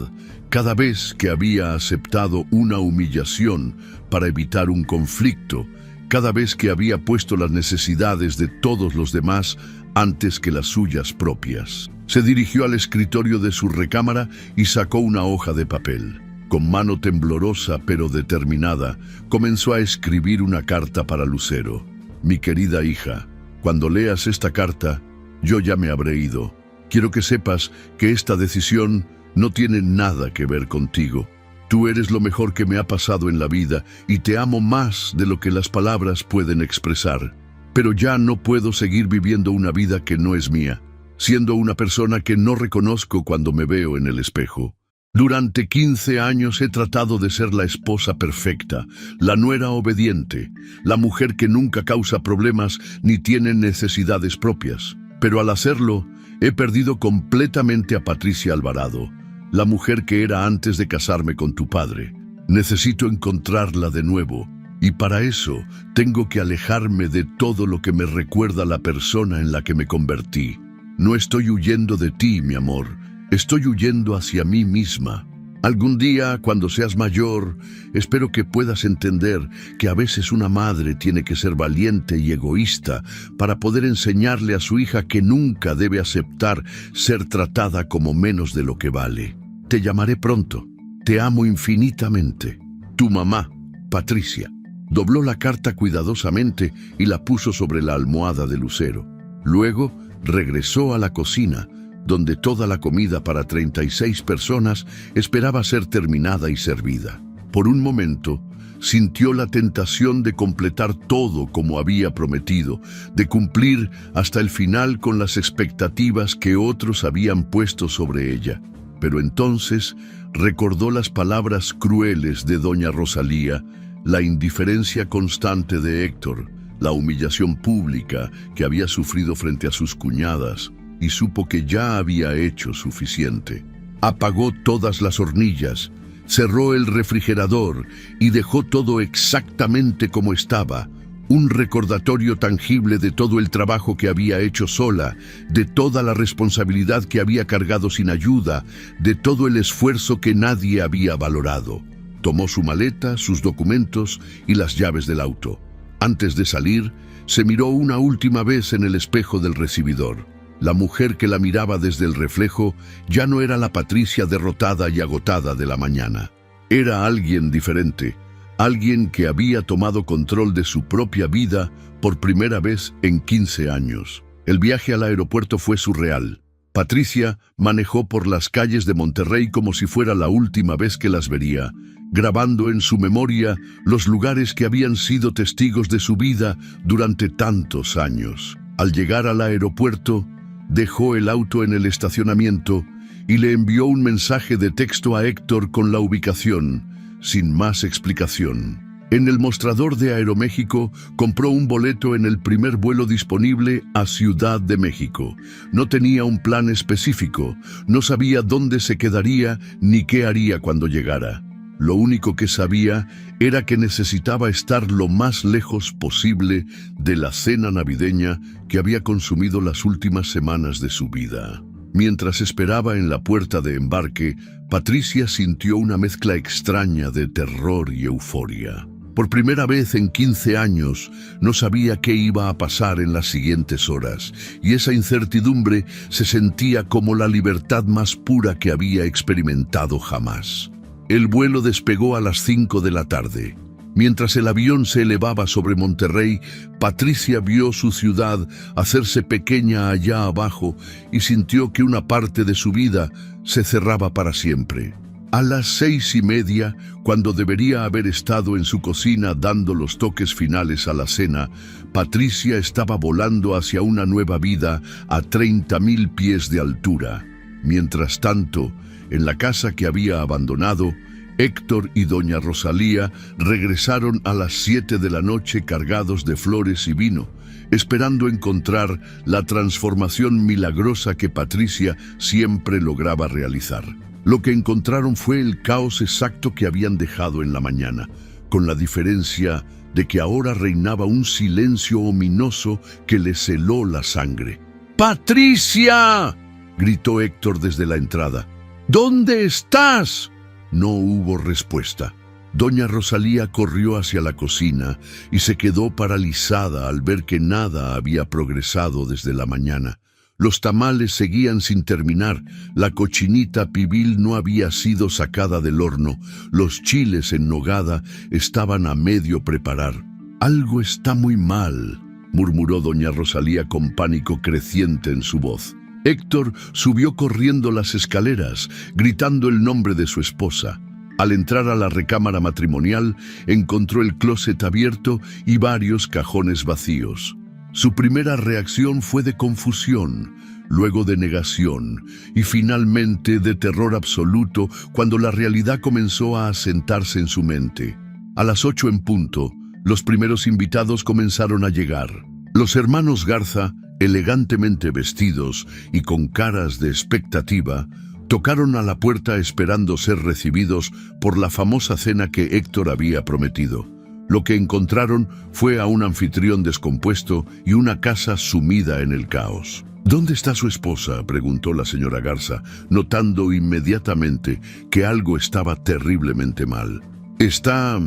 C: cada vez que había aceptado una humillación para evitar un conflicto, cada vez que había puesto las necesidades de todos los demás antes que las suyas propias. Se dirigió al escritorio de su recámara y sacó una hoja de papel. Con mano temblorosa pero determinada, comenzó a escribir una carta para Lucero. Mi querida hija, cuando leas esta carta, yo ya me habré ido. Quiero que sepas que esta decisión no tiene nada que ver contigo. Tú eres lo mejor que me ha pasado en la vida y te amo más de lo que las palabras pueden expresar. Pero ya no puedo seguir viviendo una vida que no es mía, siendo una persona que no reconozco cuando me veo en el espejo. Durante 15 años he tratado de ser la esposa perfecta, la nuera obediente, la mujer que nunca causa problemas ni tiene necesidades propias. Pero al hacerlo, he perdido completamente a Patricia Alvarado, la mujer que era antes de casarme con tu padre. Necesito encontrarla de nuevo, y para eso tengo que alejarme de todo lo que me recuerda a la persona en la que me convertí. No estoy huyendo de ti, mi amor. Estoy huyendo hacia mí misma. Algún día, cuando seas mayor, espero que puedas entender que a veces una madre tiene que ser valiente y egoísta para poder enseñarle a su hija que nunca debe aceptar ser tratada como menos de lo que vale. Te llamaré pronto. Te amo infinitamente. Tu mamá, Patricia. Dobló la carta cuidadosamente y la puso sobre la almohada de Lucero. Luego regresó a la cocina, donde toda la comida para 36 personas esperaba ser terminada y servida. Por un momento, sintió la tentación de completar todo como había prometido, de cumplir hasta el final con las expectativas que otros habían puesto sobre ella. Pero entonces recordó las palabras crueles de doña Rosalía, la indiferencia constante de Héctor, la humillación pública que había sufrido frente a sus cuñadas, y supo que ya había hecho suficiente. Apagó todas las hornillas, cerró el refrigerador y dejó todo exactamente como estaba, un recordatorio tangible de todo el trabajo que había hecho sola, de toda la responsabilidad que había cargado sin ayuda, de todo el esfuerzo que nadie había valorado. Tomó su maleta, sus documentos y las llaves del auto. Antes de salir, se miró una última vez en el espejo del recibidor. La mujer que la miraba desde el reflejo ya no era la Patricia derrotada y agotada de la mañana. Era alguien diferente, alguien que había tomado control de su propia vida por primera vez en 15 años. El viaje al aeropuerto fue surreal. Patricia manejó por las calles de Monterrey como si fuera la última vez que las vería, grabando en su memoria los lugares que habían sido testigos de su vida durante tantos años. Al llegar al aeropuerto, dejó el auto en el estacionamiento y le envió un mensaje de texto a Héctor con la ubicación, sin más explicación. En el mostrador de Aeroméxico compró un boleto en el primer vuelo disponible a Ciudad de México. No tenía un plan específico, no sabía dónde se quedaría ni qué haría cuando llegara. Lo único que sabía era que necesitaba estar lo más lejos posible de la cena navideña que había consumido las últimas semanas de su vida. Mientras esperaba en la puerta de embarque, Patricia sintió una mezcla extraña de terror y euforia. Por primera vez en 15 años, no sabía qué iba a pasar en las siguientes horas, y esa incertidumbre se sentía como la libertad más pura que había experimentado jamás. El vuelo despegó a las 5 de la tarde. Mientras el avión se elevaba sobre Monterrey, Patricia vio su ciudad hacerse pequeña allá abajo y sintió que una parte de su vida se cerraba para siempre. A las 6:30, cuando debería haber estado en su cocina dando los toques finales a la cena, Patricia estaba volando hacia una nueva vida a 30,000 pies de altura. Mientras tanto, en la casa que había abandonado, Héctor y doña Rosalía regresaron a las 7 de la noche cargados de flores y vino, esperando encontrar la transformación milagrosa que Patricia siempre lograba realizar. Lo que encontraron fue el caos exacto que habían dejado en la mañana, con la diferencia de que ahora reinaba un silencio ominoso que les heló la sangre. ¡Patricia!, gritó Héctor desde la entrada. ¿Dónde estás? No hubo respuesta. Doña Rosalía corrió hacia la cocina y se quedó paralizada al ver que nada había progresado desde la mañana. Los tamales seguían sin terminar, la cochinita pibil no había sido sacada del horno, los chiles en nogada estaban a medio preparar. «Algo está muy mal», murmuró doña Rosalía con pánico creciente en su voz. Héctor subió corriendo las escaleras, gritando el nombre de su esposa. Al entrar a la recámara matrimonial, encontró el closet abierto y varios cajones vacíos. Su primera reacción fue de confusión, luego de negación y finalmente de terror absoluto cuando la realidad comenzó a asentarse en su mente. A las 8 en punto, los primeros invitados comenzaron a llegar. Los hermanos Garza, elegantemente vestidos y con caras de expectativa, tocaron a la puerta esperando ser recibidos por la famosa cena que Héctor había prometido. Lo que encontraron fue a un anfitrión descompuesto y una casa sumida en el caos. «¿Dónde está su esposa?», preguntó la señora Garza, notando inmediatamente que algo estaba terriblemente mal. «¿Está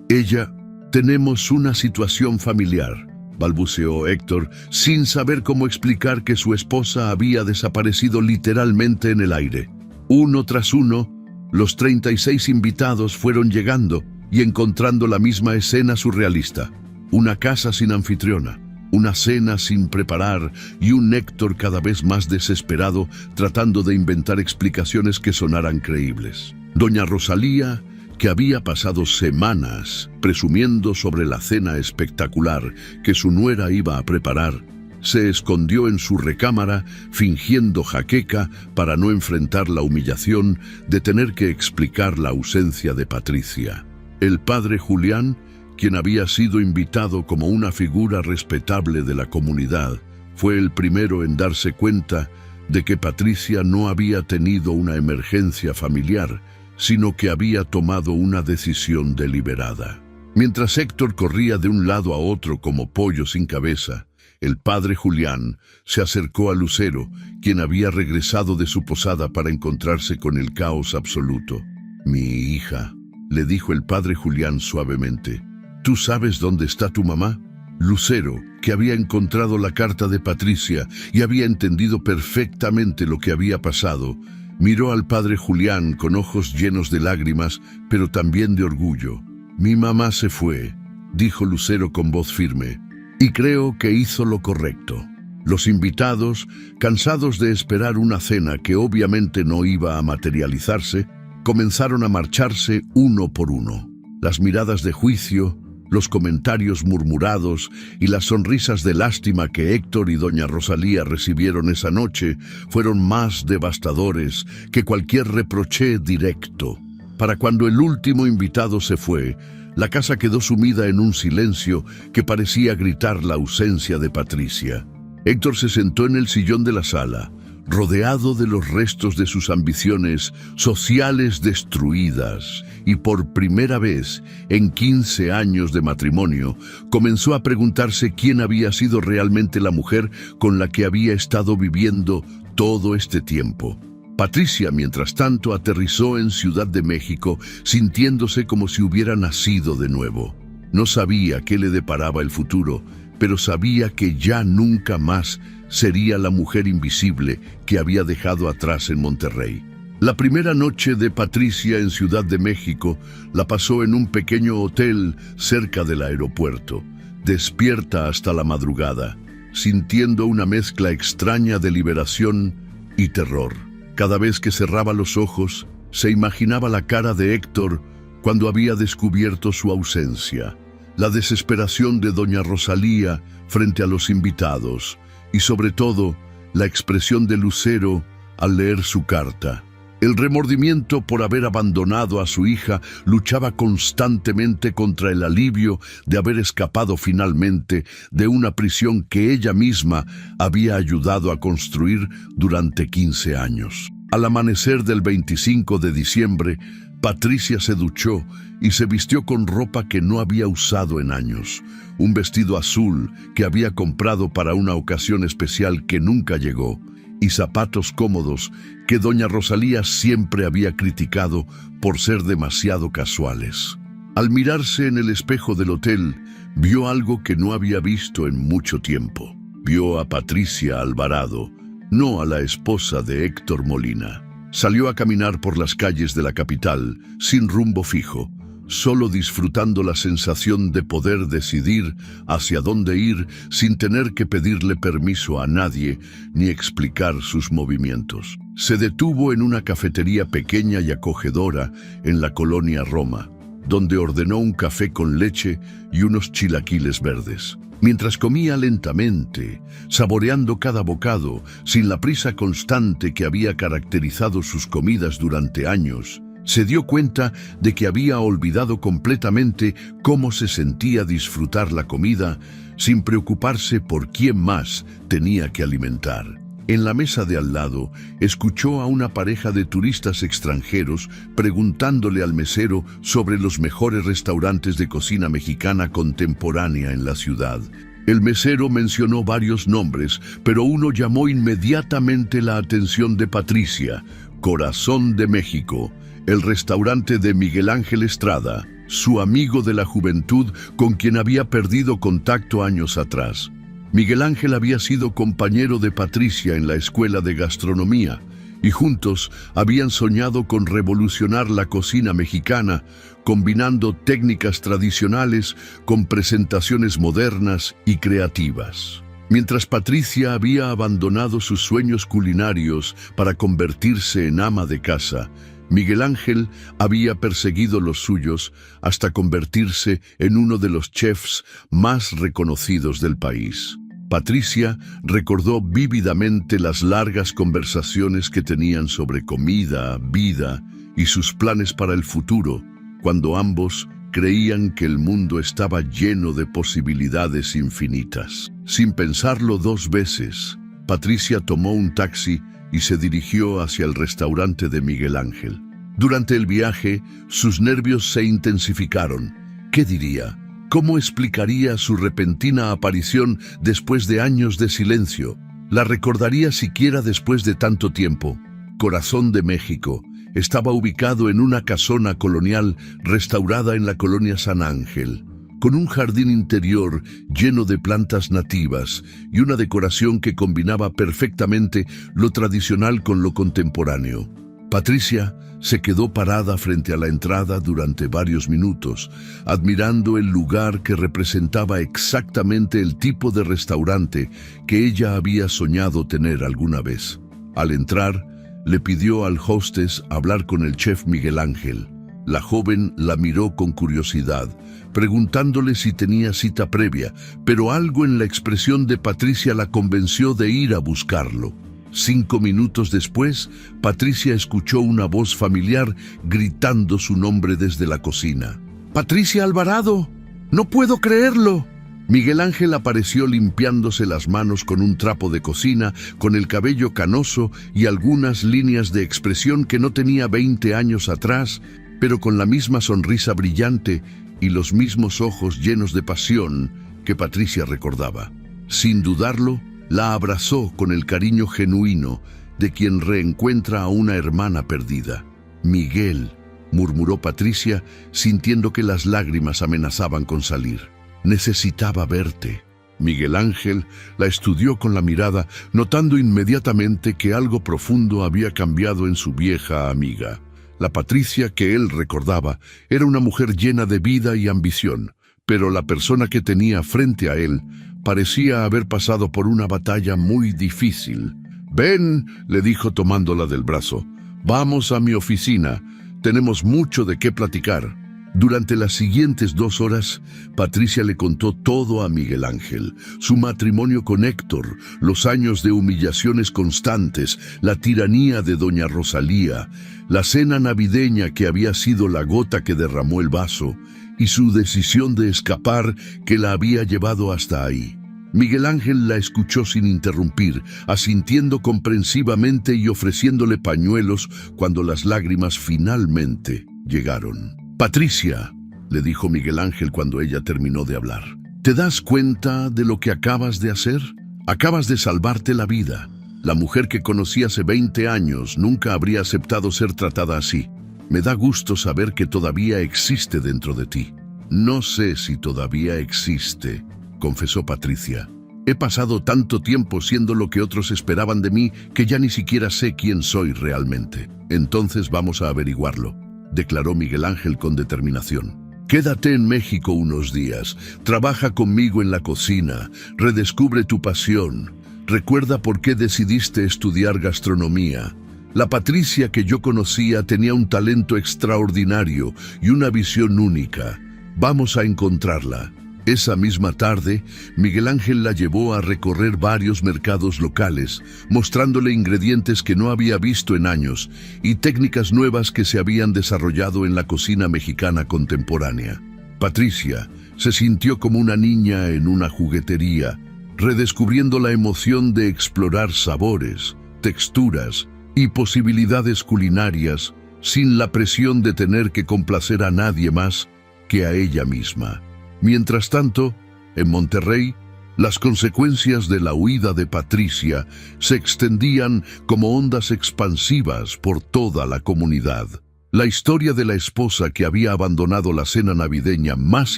C: ella? Tenemos una situación familiar», balbuceó Héctor, sin saber cómo explicar que su esposa había desaparecido literalmente en el aire. Uno tras uno, los 36 invitados fueron llegando y encontrando la misma escena surrealista. Una casa sin anfitriona, una cena sin preparar y un Héctor cada vez más desesperado tratando de inventar explicaciones que sonaran creíbles. Doña Rosalía, que había pasado semanas presumiendo sobre la cena espectacular que su nuera iba a preparar, se escondió en su recámara fingiendo jaqueca para no enfrentar la humillación de tener que explicar la ausencia de Patricia. El padre Julián, quien había sido invitado como una figura respetable de la comunidad, fue el primero en darse cuenta de que Patricia no había tenido una emergencia familiar, sino que había tomado una decisión deliberada. Mientras Héctor corría de un lado a otro como pollo sin cabeza, el padre Julián se acercó a Lucero, quien había regresado de su posada para encontrarse con el caos absoluto. «Mi hija», le dijo el padre Julián suavemente, «¿tú sabes dónde está tu mamá?». Lucero, que había encontrado la carta de Patricia y había entendido perfectamente lo que había pasado, miró al padre Julián con ojos llenos de lágrimas, pero también de orgullo. «Mi mamá se fue», dijo Lucero con voz firme, «y creo que hizo lo correcto». Los invitados, cansados de esperar una cena que obviamente no iba a materializarse, comenzaron a marcharse uno por uno. Las miradas de juicio, los comentarios murmurados y las sonrisas de lástima que Héctor y doña Rosalía recibieron esa noche fueron más devastadores que cualquier reproche directo. Para cuando el último invitado se fue, la casa quedó sumida en un silencio que parecía gritar la ausencia de Patricia. Héctor se sentó en el sillón de la sala, rodeado de los restos de sus ambiciones sociales destruidas, y por primera vez en 15 años de matrimonio, comenzó a preguntarse quién había sido realmente la mujer con la que había estado viviendo todo este tiempo. Patricia, mientras tanto, aterrizó en Ciudad de México, sintiéndose como si hubiera nacido de nuevo. No sabía qué le deparaba el futuro, pero sabía que ya nunca más sería la mujer invisible que había dejado atrás en Monterrey. La primera noche de Patricia en Ciudad de México la pasó en un pequeño hotel cerca del aeropuerto, despierta hasta la madrugada, sintiendo una mezcla extraña de liberación y terror. Cada vez que cerraba los ojos, se imaginaba la cara de Héctor cuando había descubierto su ausencia, la desesperación de doña Rosalía frente a los invitados y sobre todo la expresión de Lucero al leer su carta. El remordimiento por haber abandonado a su hija luchaba constantemente contra el alivio de haber escapado finalmente de una prisión que ella misma había ayudado a construir durante 15 años. Al amanecer del 25 de diciembre, Patricia se duchó y se vistió con ropa que no había usado en años, un vestido azul que había comprado para una ocasión especial que nunca llegó, y zapatos cómodos que doña Rosalía siempre había criticado por ser demasiado casuales. Al mirarse en el espejo del hotel, vio algo que no había visto en mucho tiempo. Vio a Patricia Alvarado, no a la esposa de Héctor Molina. Salió a caminar por las calles de la capital, sin rumbo fijo, solo disfrutando la sensación de poder decidir hacia dónde ir sin tener que pedirle permiso a nadie ni explicar sus movimientos. Se detuvo en una cafetería pequeña y acogedora en la colonia Roma, donde ordenó un café con leche y unos chilaquiles verdes. Mientras comía lentamente, saboreando cada bocado, sin la prisa constante que había caracterizado sus comidas durante años, se dio cuenta de que había olvidado completamente cómo se sentía disfrutar la comida sin preocuparse por quién más tenía que alimentar. En la mesa de al lado, escuchó a una pareja de turistas extranjeros preguntándole al mesero sobre los mejores restaurantes de cocina mexicana contemporánea en la ciudad. El mesero mencionó varios nombres, pero uno llamó inmediatamente la atención de Patricia: Corazón de México, el restaurante de Miguel Ángel Estrada, su amigo de la juventud con quien había perdido contacto años atrás. Miguel Ángel había sido compañero de Patricia en la escuela de gastronomía y juntos habían soñado con revolucionar la cocina mexicana, combinando técnicas tradicionales con presentaciones modernas y creativas. Mientras Patricia había abandonado sus sueños culinarios para convertirse en ama de casa, Miguel Ángel había perseguido los suyos hasta convertirse en uno de los chefs más reconocidos del país. Patricia recordó vívidamente las largas conversaciones que tenían sobre comida, vida y sus planes para el futuro, cuando ambos creían que el mundo estaba lleno de posibilidades infinitas. Sin pensarlo dos veces, Patricia tomó un taxi y se dirigió hacia el restaurante de Miguel Ángel. Durante el viaje, sus nervios se intensificaron. ¿Qué diría? ¿Cómo explicaría su repentina aparición después de años de silencio? ¿La recordaría siquiera después de tanto tiempo? Corazón de México estaba ubicado en una casona colonial restaurada en la colonia San Ángel, con un jardín interior lleno de plantas nativas y una decoración que combinaba perfectamente lo tradicional con lo contemporáneo. Patricia se quedó parada frente a la entrada durante varios minutos, admirando el lugar que representaba exactamente el tipo de restaurante que ella había soñado tener alguna vez. Al entrar, le pidió al hostess hablar con el chef Miguel Ángel. La joven la miró con curiosidad, preguntándole si tenía cita previa, pero algo en la expresión de Patricia la convenció de ir a buscarlo. 5 minutos después, Patricia escuchó una voz familiar gritando su nombre desde la cocina. ¡Patricia Alvarado! ¡No puedo creerlo! Miguel Ángel apareció limpiándose las manos con un trapo de cocina, con el cabello canoso y algunas líneas de expresión que no tenía 20 años atrás, pero con la misma sonrisa brillante y los mismos ojos llenos de pasión que Patricia recordaba. Sin dudarlo, la abrazó con el cariño genuino de quien reencuentra a una hermana perdida. «Miguel», murmuró Patricia, sintiendo que las lágrimas amenazaban con salir. «Necesitaba verte». Miguel Ángel la estudió con la mirada, notando inmediatamente que algo profundo había cambiado en su vieja amiga. La Patricia que él recordaba era una mujer llena de vida y ambición, pero la persona que tenía frente a él parecía haber pasado por una batalla muy difícil. «Ven», le dijo tomándola del brazo, «vamos a mi oficina, tenemos mucho de qué platicar». Durante las siguientes 2 horas, Patricia le contó todo a Miguel Ángel: su matrimonio con Héctor, los años de humillaciones constantes, la tiranía de doña Rosalía, la cena navideña que había sido la gota que derramó el vaso, y su decisión de escapar que la había llevado hasta ahí. Miguel Ángel la escuchó sin interrumpir, asintiendo comprensivamente y ofreciéndole pañuelos cuando las lágrimas finalmente llegaron. «Patricia», le dijo Miguel Ángel cuando ella terminó de hablar, «¿te das cuenta de lo que acabas de hacer? Acabas de salvarte la vida. La mujer que conocí hace 20 años nunca habría aceptado ser tratada así. Me da gusto saber que todavía existe dentro de ti». «No sé si todavía existe», confesó Patricia. «He pasado tanto tiempo siendo lo que otros esperaban de mí que ya ni siquiera sé quién soy realmente». «Entonces vamos a averiguarlo», declaró Miguel Ángel con determinación. «Quédate en México unos días, trabaja conmigo en la cocina, redescubre tu pasión. Recuerda por qué decidiste estudiar gastronomía. La Patricia que yo conocía tenía un talento extraordinario y una visión única. Vamos a encontrarla». Esa misma tarde, Miguel Ángel la llevó a recorrer varios mercados locales, mostrándole ingredientes que no había visto en años y técnicas nuevas que se habían desarrollado en la cocina mexicana contemporánea. Patricia se sintió como una niña en una juguetería, redescubriendo la emoción de explorar sabores, texturas y posibilidades culinarias sin la presión de tener que complacer a nadie más que a ella misma. Mientras tanto, en Monterrey, las consecuencias de la huida de Patricia se extendían como ondas expansivas por toda la comunidad. La historia de la esposa que había abandonado la cena navideña más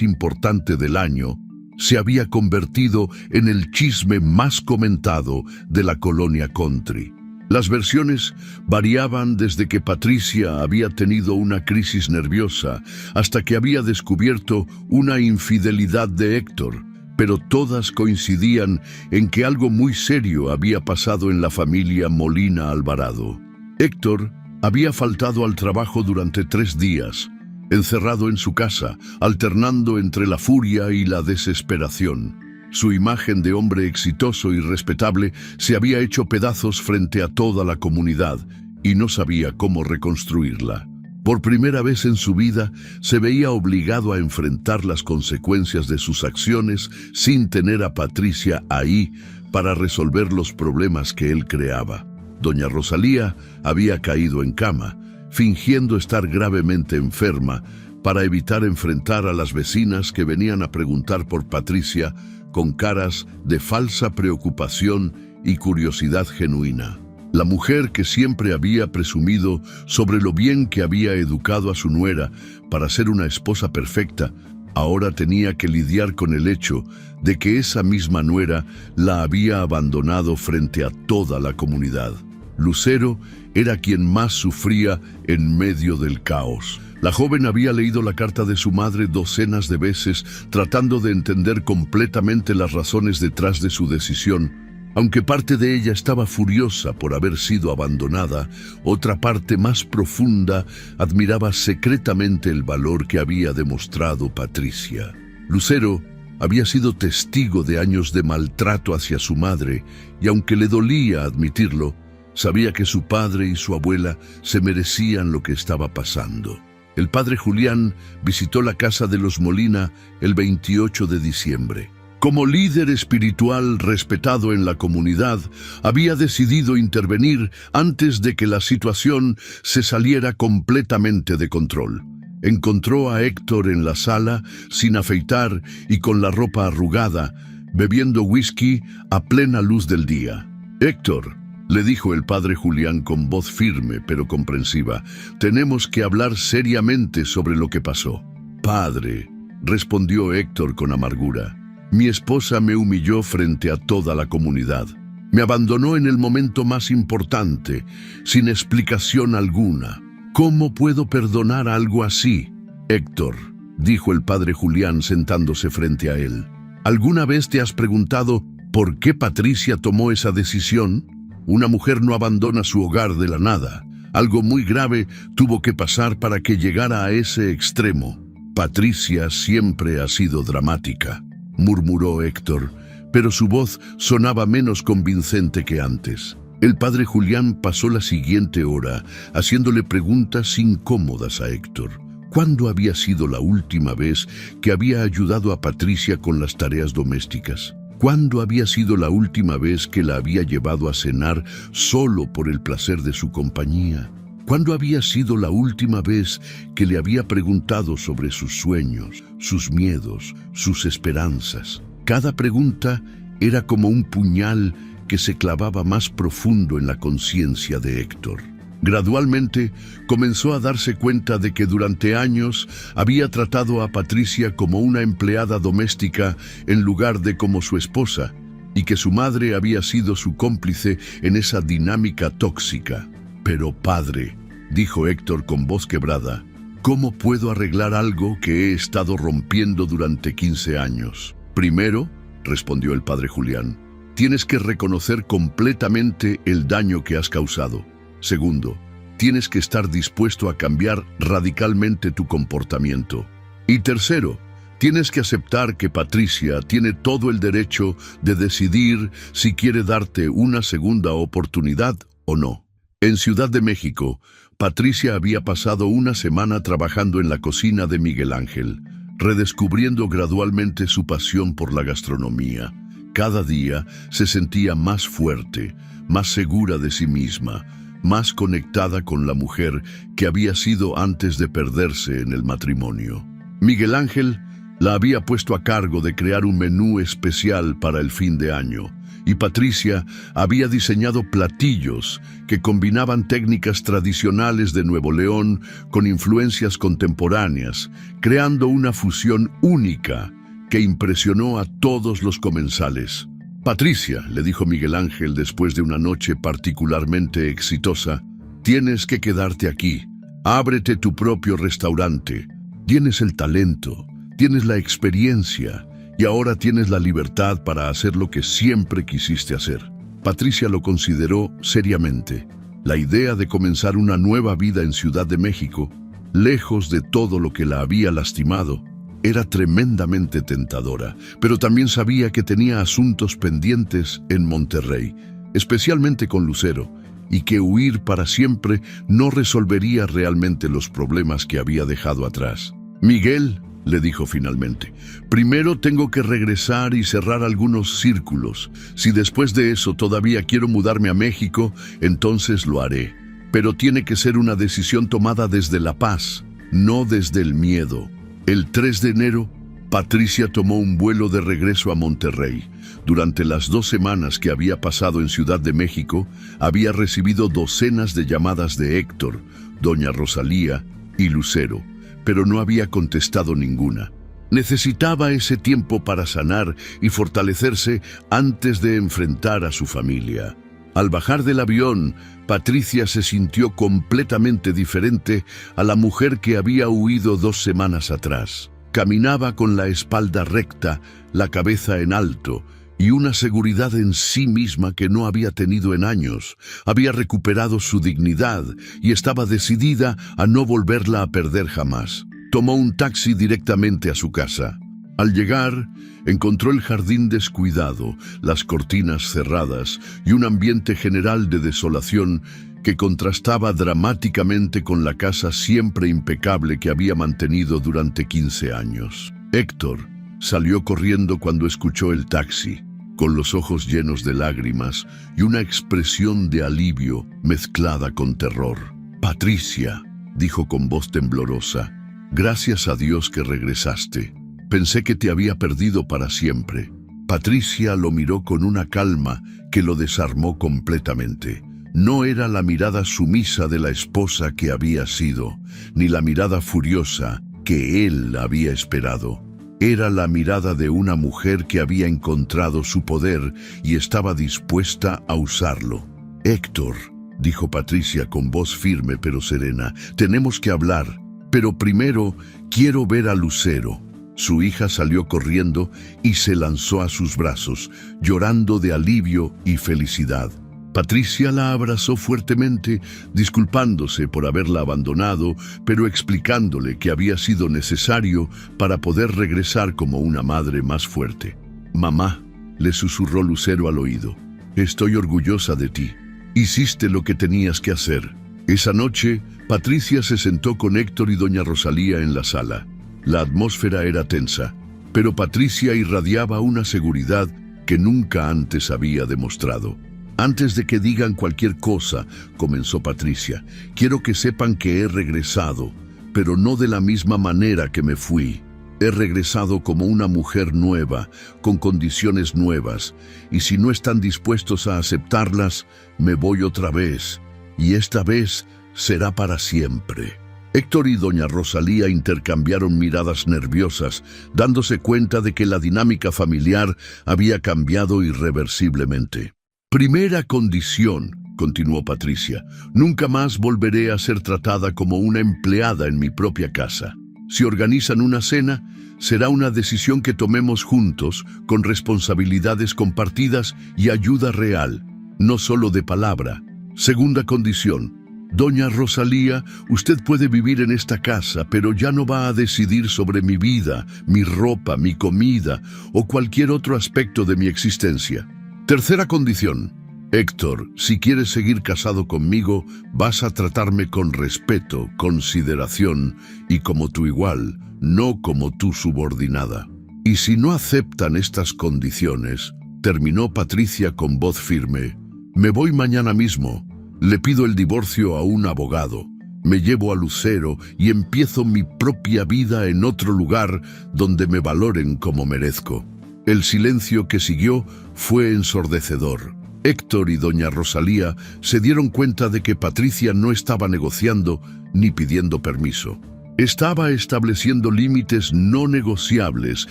C: importante del año se había convertido en el chisme más comentado de la colonia country. Las versiones variaban desde que Patricia había tenido una crisis nerviosa hasta que había descubierto una infidelidad de Héctor, pero todas coincidían en que algo muy serio había pasado en la familia Molina Alvarado. Héctor había faltado al trabajo durante 3 días, encerrado en su casa, alternando entre la furia y la desesperación. Su imagen de hombre exitoso y respetable se había hecho pedazos frente a toda la comunidad y no sabía cómo reconstruirla. Por primera vez en su vida se veía obligado a enfrentar las consecuencias de sus acciones sin tener a Patricia ahí para resolver los problemas que él creaba. Doña Rosalía había caído en cama, fingiendo estar gravemente enferma para evitar enfrentar a las vecinas que venían a preguntar por Patricia con caras de falsa preocupación y curiosidad genuina. La mujer que siempre había presumido sobre lo bien que había educado a su nuera para ser una esposa perfecta, ahora tenía que lidiar con el hecho de que esa misma nuera la había abandonado frente a toda la comunidad. Lucero era quien más sufría en medio del caos. La joven había leído la carta de su madre docenas de veces, tratando de entender completamente las razones detrás de su decisión. Aunque parte de ella estaba furiosa por haber sido abandonada, otra parte más profunda admiraba secretamente el valor que había demostrado Patricia. Lucero había sido testigo de años de maltrato hacia su madre, y aunque le dolía admitirlo, sabía que su padre y su abuela se merecían lo que estaba pasando. El padre Julián visitó la casa de los Molina el 28 de diciembre. Como líder espiritual respetado en la comunidad, había decidido intervenir antes de que la situación se saliera completamente de control. Encontró a Héctor en la sala, sin afeitar y con la ropa arrugada, bebiendo whisky a plena luz del día. «Héctor», le dijo el padre Julián con voz firme pero comprensiva, «tenemos que hablar seriamente sobre lo que pasó». «Padre», respondió Héctor con amargura, «mi esposa me humilló frente a toda la comunidad. Me abandonó en el momento más importante, sin explicación alguna. ¿Cómo puedo perdonar algo así?» «Héctor», dijo el padre Julián sentándose frente a él, ¿alguna vez te has preguntado por qué Patricia tomó esa decisión? Una mujer no abandona su hogar de la nada. Algo muy grave tuvo que pasar para que llegara a ese extremo. Patricia siempre ha sido dramática», murmuró Héctor, pero su voz sonaba menos convincente que antes. El padre Julián pasó la siguiente hora haciéndole preguntas incómodas a Héctor. ¿Cuándo había sido la última vez que había ayudado a Patricia con las tareas domésticas? ¿Cuándo había sido la última vez que la había llevado a cenar solo por el placer de su compañía? ¿Cuándo había sido la última vez que le había preguntado sobre sus sueños, sus miedos, sus esperanzas? Cada pregunta era como un puñal que se clavaba más profundo en la conciencia de Héctor. Gradualmente comenzó a darse cuenta de que durante años había tratado a Patricia como una empleada doméstica en lugar de como su esposa, y que su madre había sido su cómplice en esa dinámica tóxica. «Pero padre», dijo Héctor con voz quebrada, «¿cómo puedo arreglar algo que he estado rompiendo durante 15 años? Primero», respondió el padre Julián, «tienes que reconocer completamente el daño que has causado. Segundo, tienes que estar dispuesto a cambiar radicalmente tu comportamiento. Y tercero, tienes que aceptar que Patricia tiene todo el derecho de decidir si quiere darte una segunda oportunidad o no». En Ciudad de México, Patricia había pasado una semana trabajando en la cocina de Miguel Ángel, redescubriendo gradualmente su pasión por la gastronomía. Cada día se sentía más fuerte, más segura de sí misma, más conectada con la mujer que había sido antes de perderse en el matrimonio. Miguel Ángel la había puesto a cargo de crear un menú especial para el fin de año, y Patricia había diseñado platillos que combinaban técnicas tradicionales de Nuevo León con influencias contemporáneas, creando una fusión única que impresionó a todos los comensales. «Patricia», le dijo Miguel Ángel después de una noche particularmente exitosa, «tienes que quedarte aquí. Ábrete tu propio restaurante. Tienes el talento, tienes la experiencia y ahora tienes la libertad para hacer lo que siempre quisiste hacer». Patricia lo consideró seriamente. La idea de comenzar una nueva vida en Ciudad de México, lejos de todo lo que la había lastimado, era tremendamente tentadora, pero también sabía que tenía asuntos pendientes en Monterrey, especialmente con Lucero, y que huir para siempre no resolvería realmente los problemas que había dejado atrás. «Miguel», le dijo finalmente, «primero tengo que regresar y cerrar algunos círculos. Si después de eso todavía quiero mudarme a México, entonces lo haré. Pero tiene que ser una decisión tomada desde la paz, no desde el miedo». El 3 de enero, Patricia tomó un vuelo de regreso a Monterrey. Durante las 2 semanas que había pasado en Ciudad de México, había recibido docenas de llamadas de Héctor, doña Rosalía y Lucero, pero no había contestado ninguna. Necesitaba ese tiempo para sanar y fortalecerse antes de enfrentar a su familia. Al bajar del avión, Patricia se sintió completamente diferente a la mujer que había huido 2 semanas atrás. Caminaba con la espalda recta, la cabeza en alto y una seguridad en sí misma que no había tenido en años. Había recuperado su dignidad y estaba decidida a no volverla a perder jamás. Tomó un taxi directamente a su casa. Al llegar, encontró el jardín descuidado, las cortinas cerradas y un ambiente general de desolación que contrastaba dramáticamente con la casa siempre impecable que había mantenido durante 15 años. Héctor salió corriendo cuando escuchó el taxi, con los ojos llenos de lágrimas y una expresión de alivio mezclada con terror. «Patricia», dijo con voz temblorosa, «gracias a Dios que regresaste. Pensé que te había perdido para siempre». Patricia lo miró con una calma que lo desarmó completamente. No era la mirada sumisa de la esposa que había sido, ni la mirada furiosa que él había esperado. Era la mirada de una mujer que había encontrado su poder y estaba dispuesta a usarlo. «Héctor», dijo Patricia con voz firme pero serena, «tenemos que hablar, pero primero quiero ver a Lucero». Su hija salió corriendo y se lanzó a sus brazos, llorando de alivio y felicidad. Patricia la abrazó fuertemente, disculpándose por haberla abandonado, pero explicándole que había sido necesario para poder regresar como una madre más fuerte. «Mamá», le susurró Lucero al oído, «estoy orgullosa de ti. Hiciste lo que tenías que hacer». Esa noche, Patricia se sentó con Héctor y doña Rosalía en la sala. La atmósfera era tensa, pero Patricia irradiaba una seguridad que nunca antes había demostrado. «Antes de que digan cualquier cosa», comenzó Patricia, «quiero que sepan que he regresado, pero no de la misma manera que me fui. He regresado como una mujer nueva, con condiciones nuevas, y si no están dispuestos a aceptarlas, me voy otra vez, y esta vez será para siempre». Héctor y doña Rosalía intercambiaron miradas nerviosas, dándose cuenta de que la dinámica familiar había cambiado irreversiblemente. «Primera condición», continuó Patricia, «nunca más volveré a ser tratada como una empleada en mi propia casa. Si organizan una cena, será una decisión que tomemos juntos, con responsabilidades compartidas y ayuda real, no solo de palabra. Segunda condición, doña Rosalía, usted puede vivir en esta casa, pero ya no va a decidir sobre mi vida, mi ropa, mi comida o cualquier otro aspecto de mi existencia. Tercera condición, Héctor, si quieres seguir casado conmigo, vas a tratarme con respeto, consideración y como tu igual, no como tu subordinada. Y si no aceptan estas condiciones», terminó Patricia con voz firme, «me voy mañana mismo. Le pido el divorcio a un abogado, me llevo a Lucero y empiezo mi propia vida en otro lugar donde me valoren como merezco». El silencio que siguió fue ensordecedor. Héctor y doña Rosalía se dieron cuenta de que Patricia no estaba negociando ni pidiendo permiso. Estaba estableciendo límites no negociables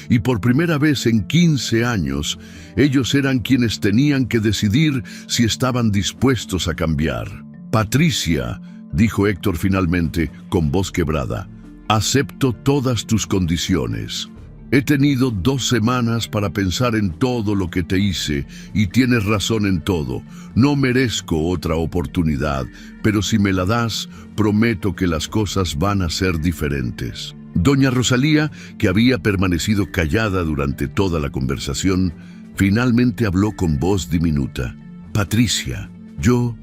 C: y por primera vez en 15 años, ellos eran quienes tenían que decidir si estaban dispuestos a cambiar. «Patricia», dijo Héctor finalmente, con voz quebrada, «acepto todas tus condiciones. He tenido 2 semanas para pensar en todo lo que te hice y tienes razón en todo. No merezco otra oportunidad, pero si me la das, prometo que las cosas van a ser diferentes». Doña Rosalía, que había permanecido callada durante toda la conversación, finalmente habló con voz diminuta. «Patricia, yo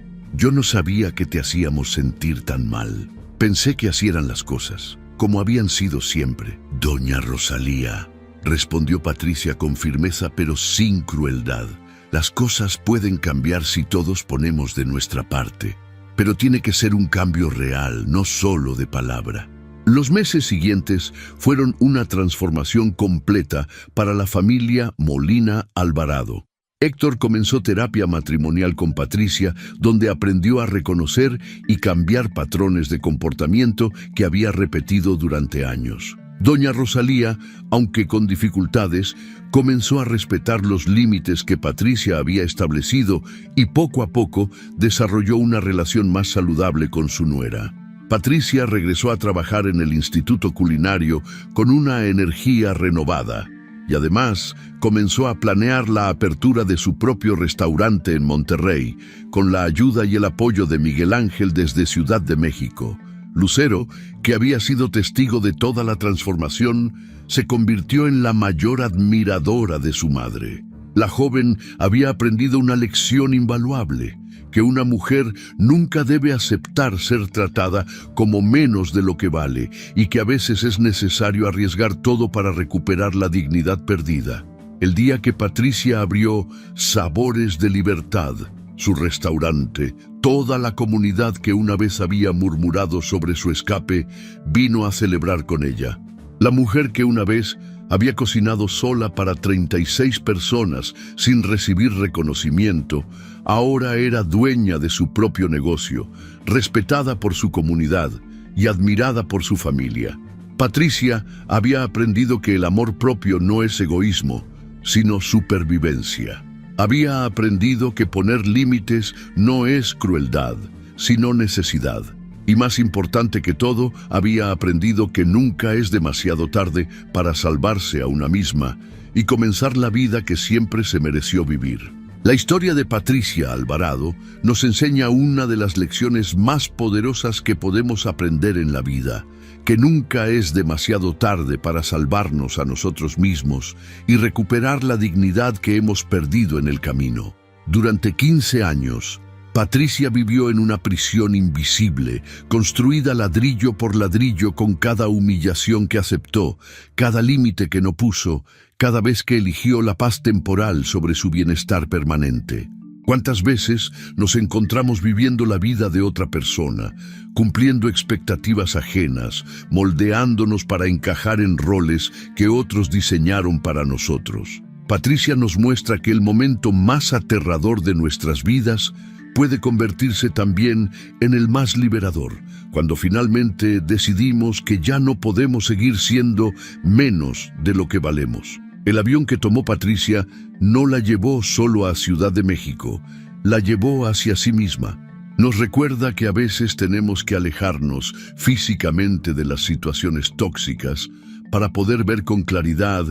C: no sabía que te hacíamos sentir tan mal. Pensé que así eran las cosas, como habían sido siempre». «Doña Rosalía», respondió Patricia con firmeza pero sin crueldad, «las cosas pueden cambiar si todos ponemos de nuestra parte, pero tiene que ser un cambio real, no solo de palabra». Los meses siguientes fueron una transformación completa para la familia Molina Alvarado. Héctor comenzó terapia matrimonial con Patricia, donde aprendió a reconocer y cambiar patrones de comportamiento que había repetido durante años. Doña Rosalía, aunque con dificultades, comenzó a respetar los límites que Patricia había establecido y poco a poco desarrolló una relación más saludable con su nuera. Patricia regresó a trabajar en el Instituto Culinario con una energía renovada y además comenzó a planear la apertura de su propio restaurante en Monterrey, con la ayuda y el apoyo de Miguel Ángel desde Ciudad de México. Lucero, que había sido testigo de toda la transformación, se convirtió en la mayor admiradora de su madre. La joven había aprendido una lección invaluable, que una mujer nunca debe aceptar ser tratada como menos de lo que vale y que a veces es necesario arriesgar todo para recuperar la dignidad perdida. El día que Patricia abrió Sabores de Libertad, su restaurante, toda la comunidad que una vez había murmurado sobre su escape vino a celebrar con ella. La mujer que una vez había cocinado sola para 36 personas sin recibir reconocimiento, ahora era dueña de su propio negocio, respetada por su comunidad y admirada por su familia. Patricia había aprendido que el amor propio no es egoísmo, sino supervivencia. Había aprendido que poner límites no es crueldad, sino necesidad. Y más importante que todo, había aprendido que nunca es demasiado tarde para salvarse a una misma y comenzar la vida que siempre se mereció vivir. La historia de Patricia Alvarado nos enseña una de las lecciones más poderosas que podemos aprender en la vida, que nunca es demasiado tarde para salvarnos a nosotros mismos y recuperar la dignidad que hemos perdido en el camino. Durante 15 años, Patricia vivió en una prisión invisible, construida ladrillo por ladrillo con cada humillación que aceptó, cada límite que no puso, cada vez que eligió la paz temporal sobre su bienestar permanente. ¿Cuántas veces nos encontramos viviendo la vida de otra persona, cumpliendo expectativas ajenas, moldeándonos para encajar en roles que otros diseñaron para nosotros? Patricia nos muestra que el momento más aterrador de nuestras vidas puede convertirse también en el más liberador, cuando finalmente decidimos que ya no podemos seguir siendo menos de lo que valemos. El avión que tomó Patricia no la llevó solo a Ciudad de México, la llevó hacia sí misma. Nos recuerda que a veces tenemos que alejarnos físicamente de las situaciones tóxicas para poder ver con claridad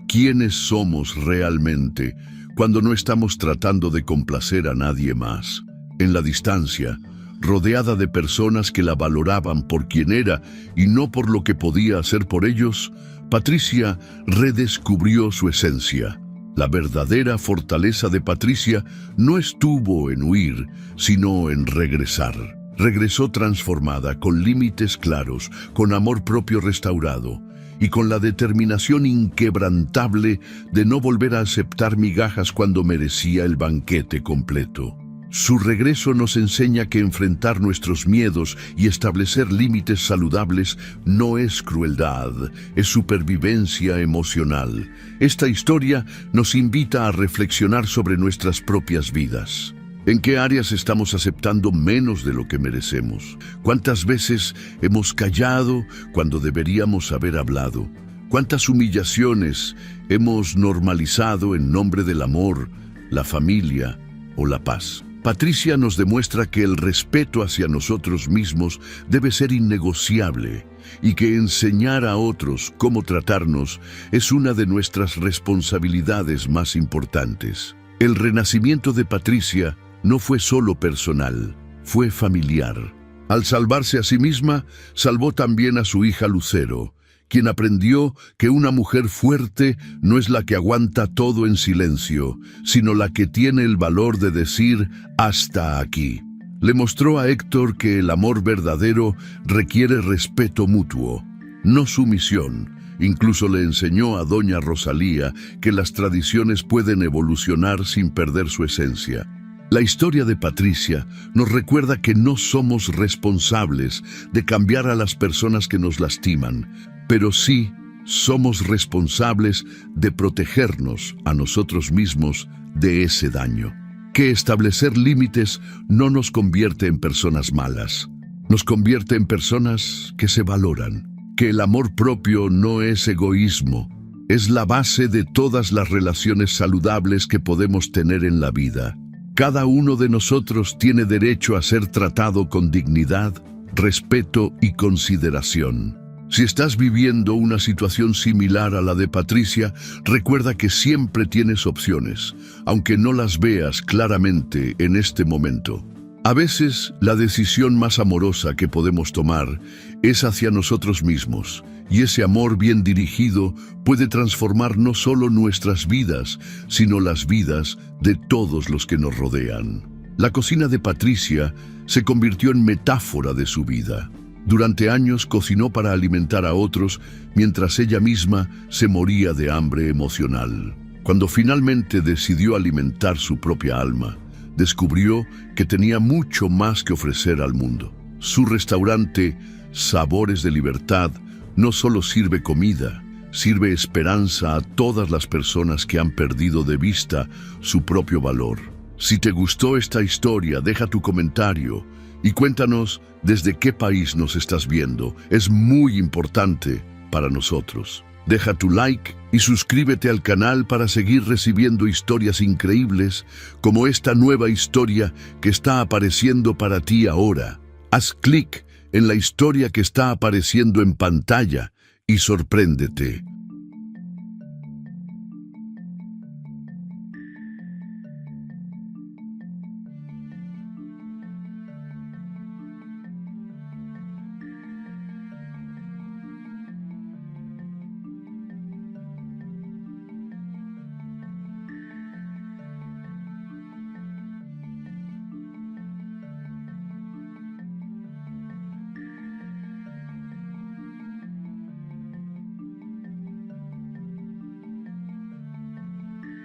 C: quiénes somos realmente, cuando no estamos tratando de complacer a nadie más. En la distancia, rodeada de personas que la valoraban por quien era y no por lo que podía hacer por ellos, Patricia redescubrió su esencia. La verdadera fortaleza de Patricia no estuvo en huir, sino en regresar. Regresó transformada, con límites claros, con amor propio restaurado y con la determinación inquebrantable de no volver a aceptar migajas cuando merecía el banquete completo. Su regreso nos enseña que enfrentar nuestros miedos y establecer límites saludables no es crueldad, es supervivencia emocional. Esta historia nos invita a reflexionar sobre nuestras propias vidas. ¿En qué áreas estamos aceptando menos de lo que merecemos? ¿Cuántas veces hemos callado cuando deberíamos haber hablado? ¿Cuántas humillaciones hemos normalizado en nombre del amor, la familia o la paz? Patricia nos demuestra que el respeto hacia nosotros mismos debe ser innegociable y que enseñar a otros cómo tratarnos es una de nuestras responsabilidades más importantes. El renacimiento de Patricia no fue solo personal, fue familiar. Al salvarse a sí misma, salvó también a su hija Lucero, quien aprendió que una mujer fuerte no es la que aguanta todo en silencio, sino la que tiene el valor de decir «hasta aquí». Le mostró a Héctor que el amor verdadero requiere respeto mutuo, no sumisión. Incluso le enseñó a doña Rosalía que las tradiciones pueden evolucionar sin perder su esencia. La historia de Patricia nos recuerda que no somos responsables de cambiar a las personas que nos lastiman, pero sí somos responsables de protegernos a nosotros mismos de ese daño. Que establecer límites no nos convierte en personas malas, nos convierte en personas que se valoran. que el amor propio no es egoísmo, es la base de todas las relaciones saludables que podemos tener en la vida. Cada uno de nosotros tiene derecho a ser tratado con dignidad, respeto y consideración. Si estás viviendo una situación similar a la de Patricia, recuerda que siempre tienes opciones, aunque no las veas claramente en este momento. A veces, la decisión más amorosa que podemos tomar es hacia nosotros mismos, y ese amor bien dirigido puede transformar no solo nuestras vidas, sino las vidas de todos los que nos rodean. La cocina de Patricia se convirtió en metáfora de su vida. Durante años cocinó para alimentar a otros, mientras ella misma se moría de hambre emocional. Cuando finalmente decidió alimentar su propia alma, descubrió que tenía mucho más que ofrecer al mundo. Su restaurante, Sabores de Libertad, no solo sirve comida, sirve esperanza a todas las personas que han perdido de vista su propio valor. Si te gustó esta historia, deja tu comentario y cuéntanos desde qué país nos estás viendo. Es muy importante para nosotros. Deja tu like y suscríbete al canal para seguir recibiendo historias increíbles como esta nueva historia que está apareciendo para ti ahora. Haz clic en la historia que está apareciendo en pantalla y sorpréndete.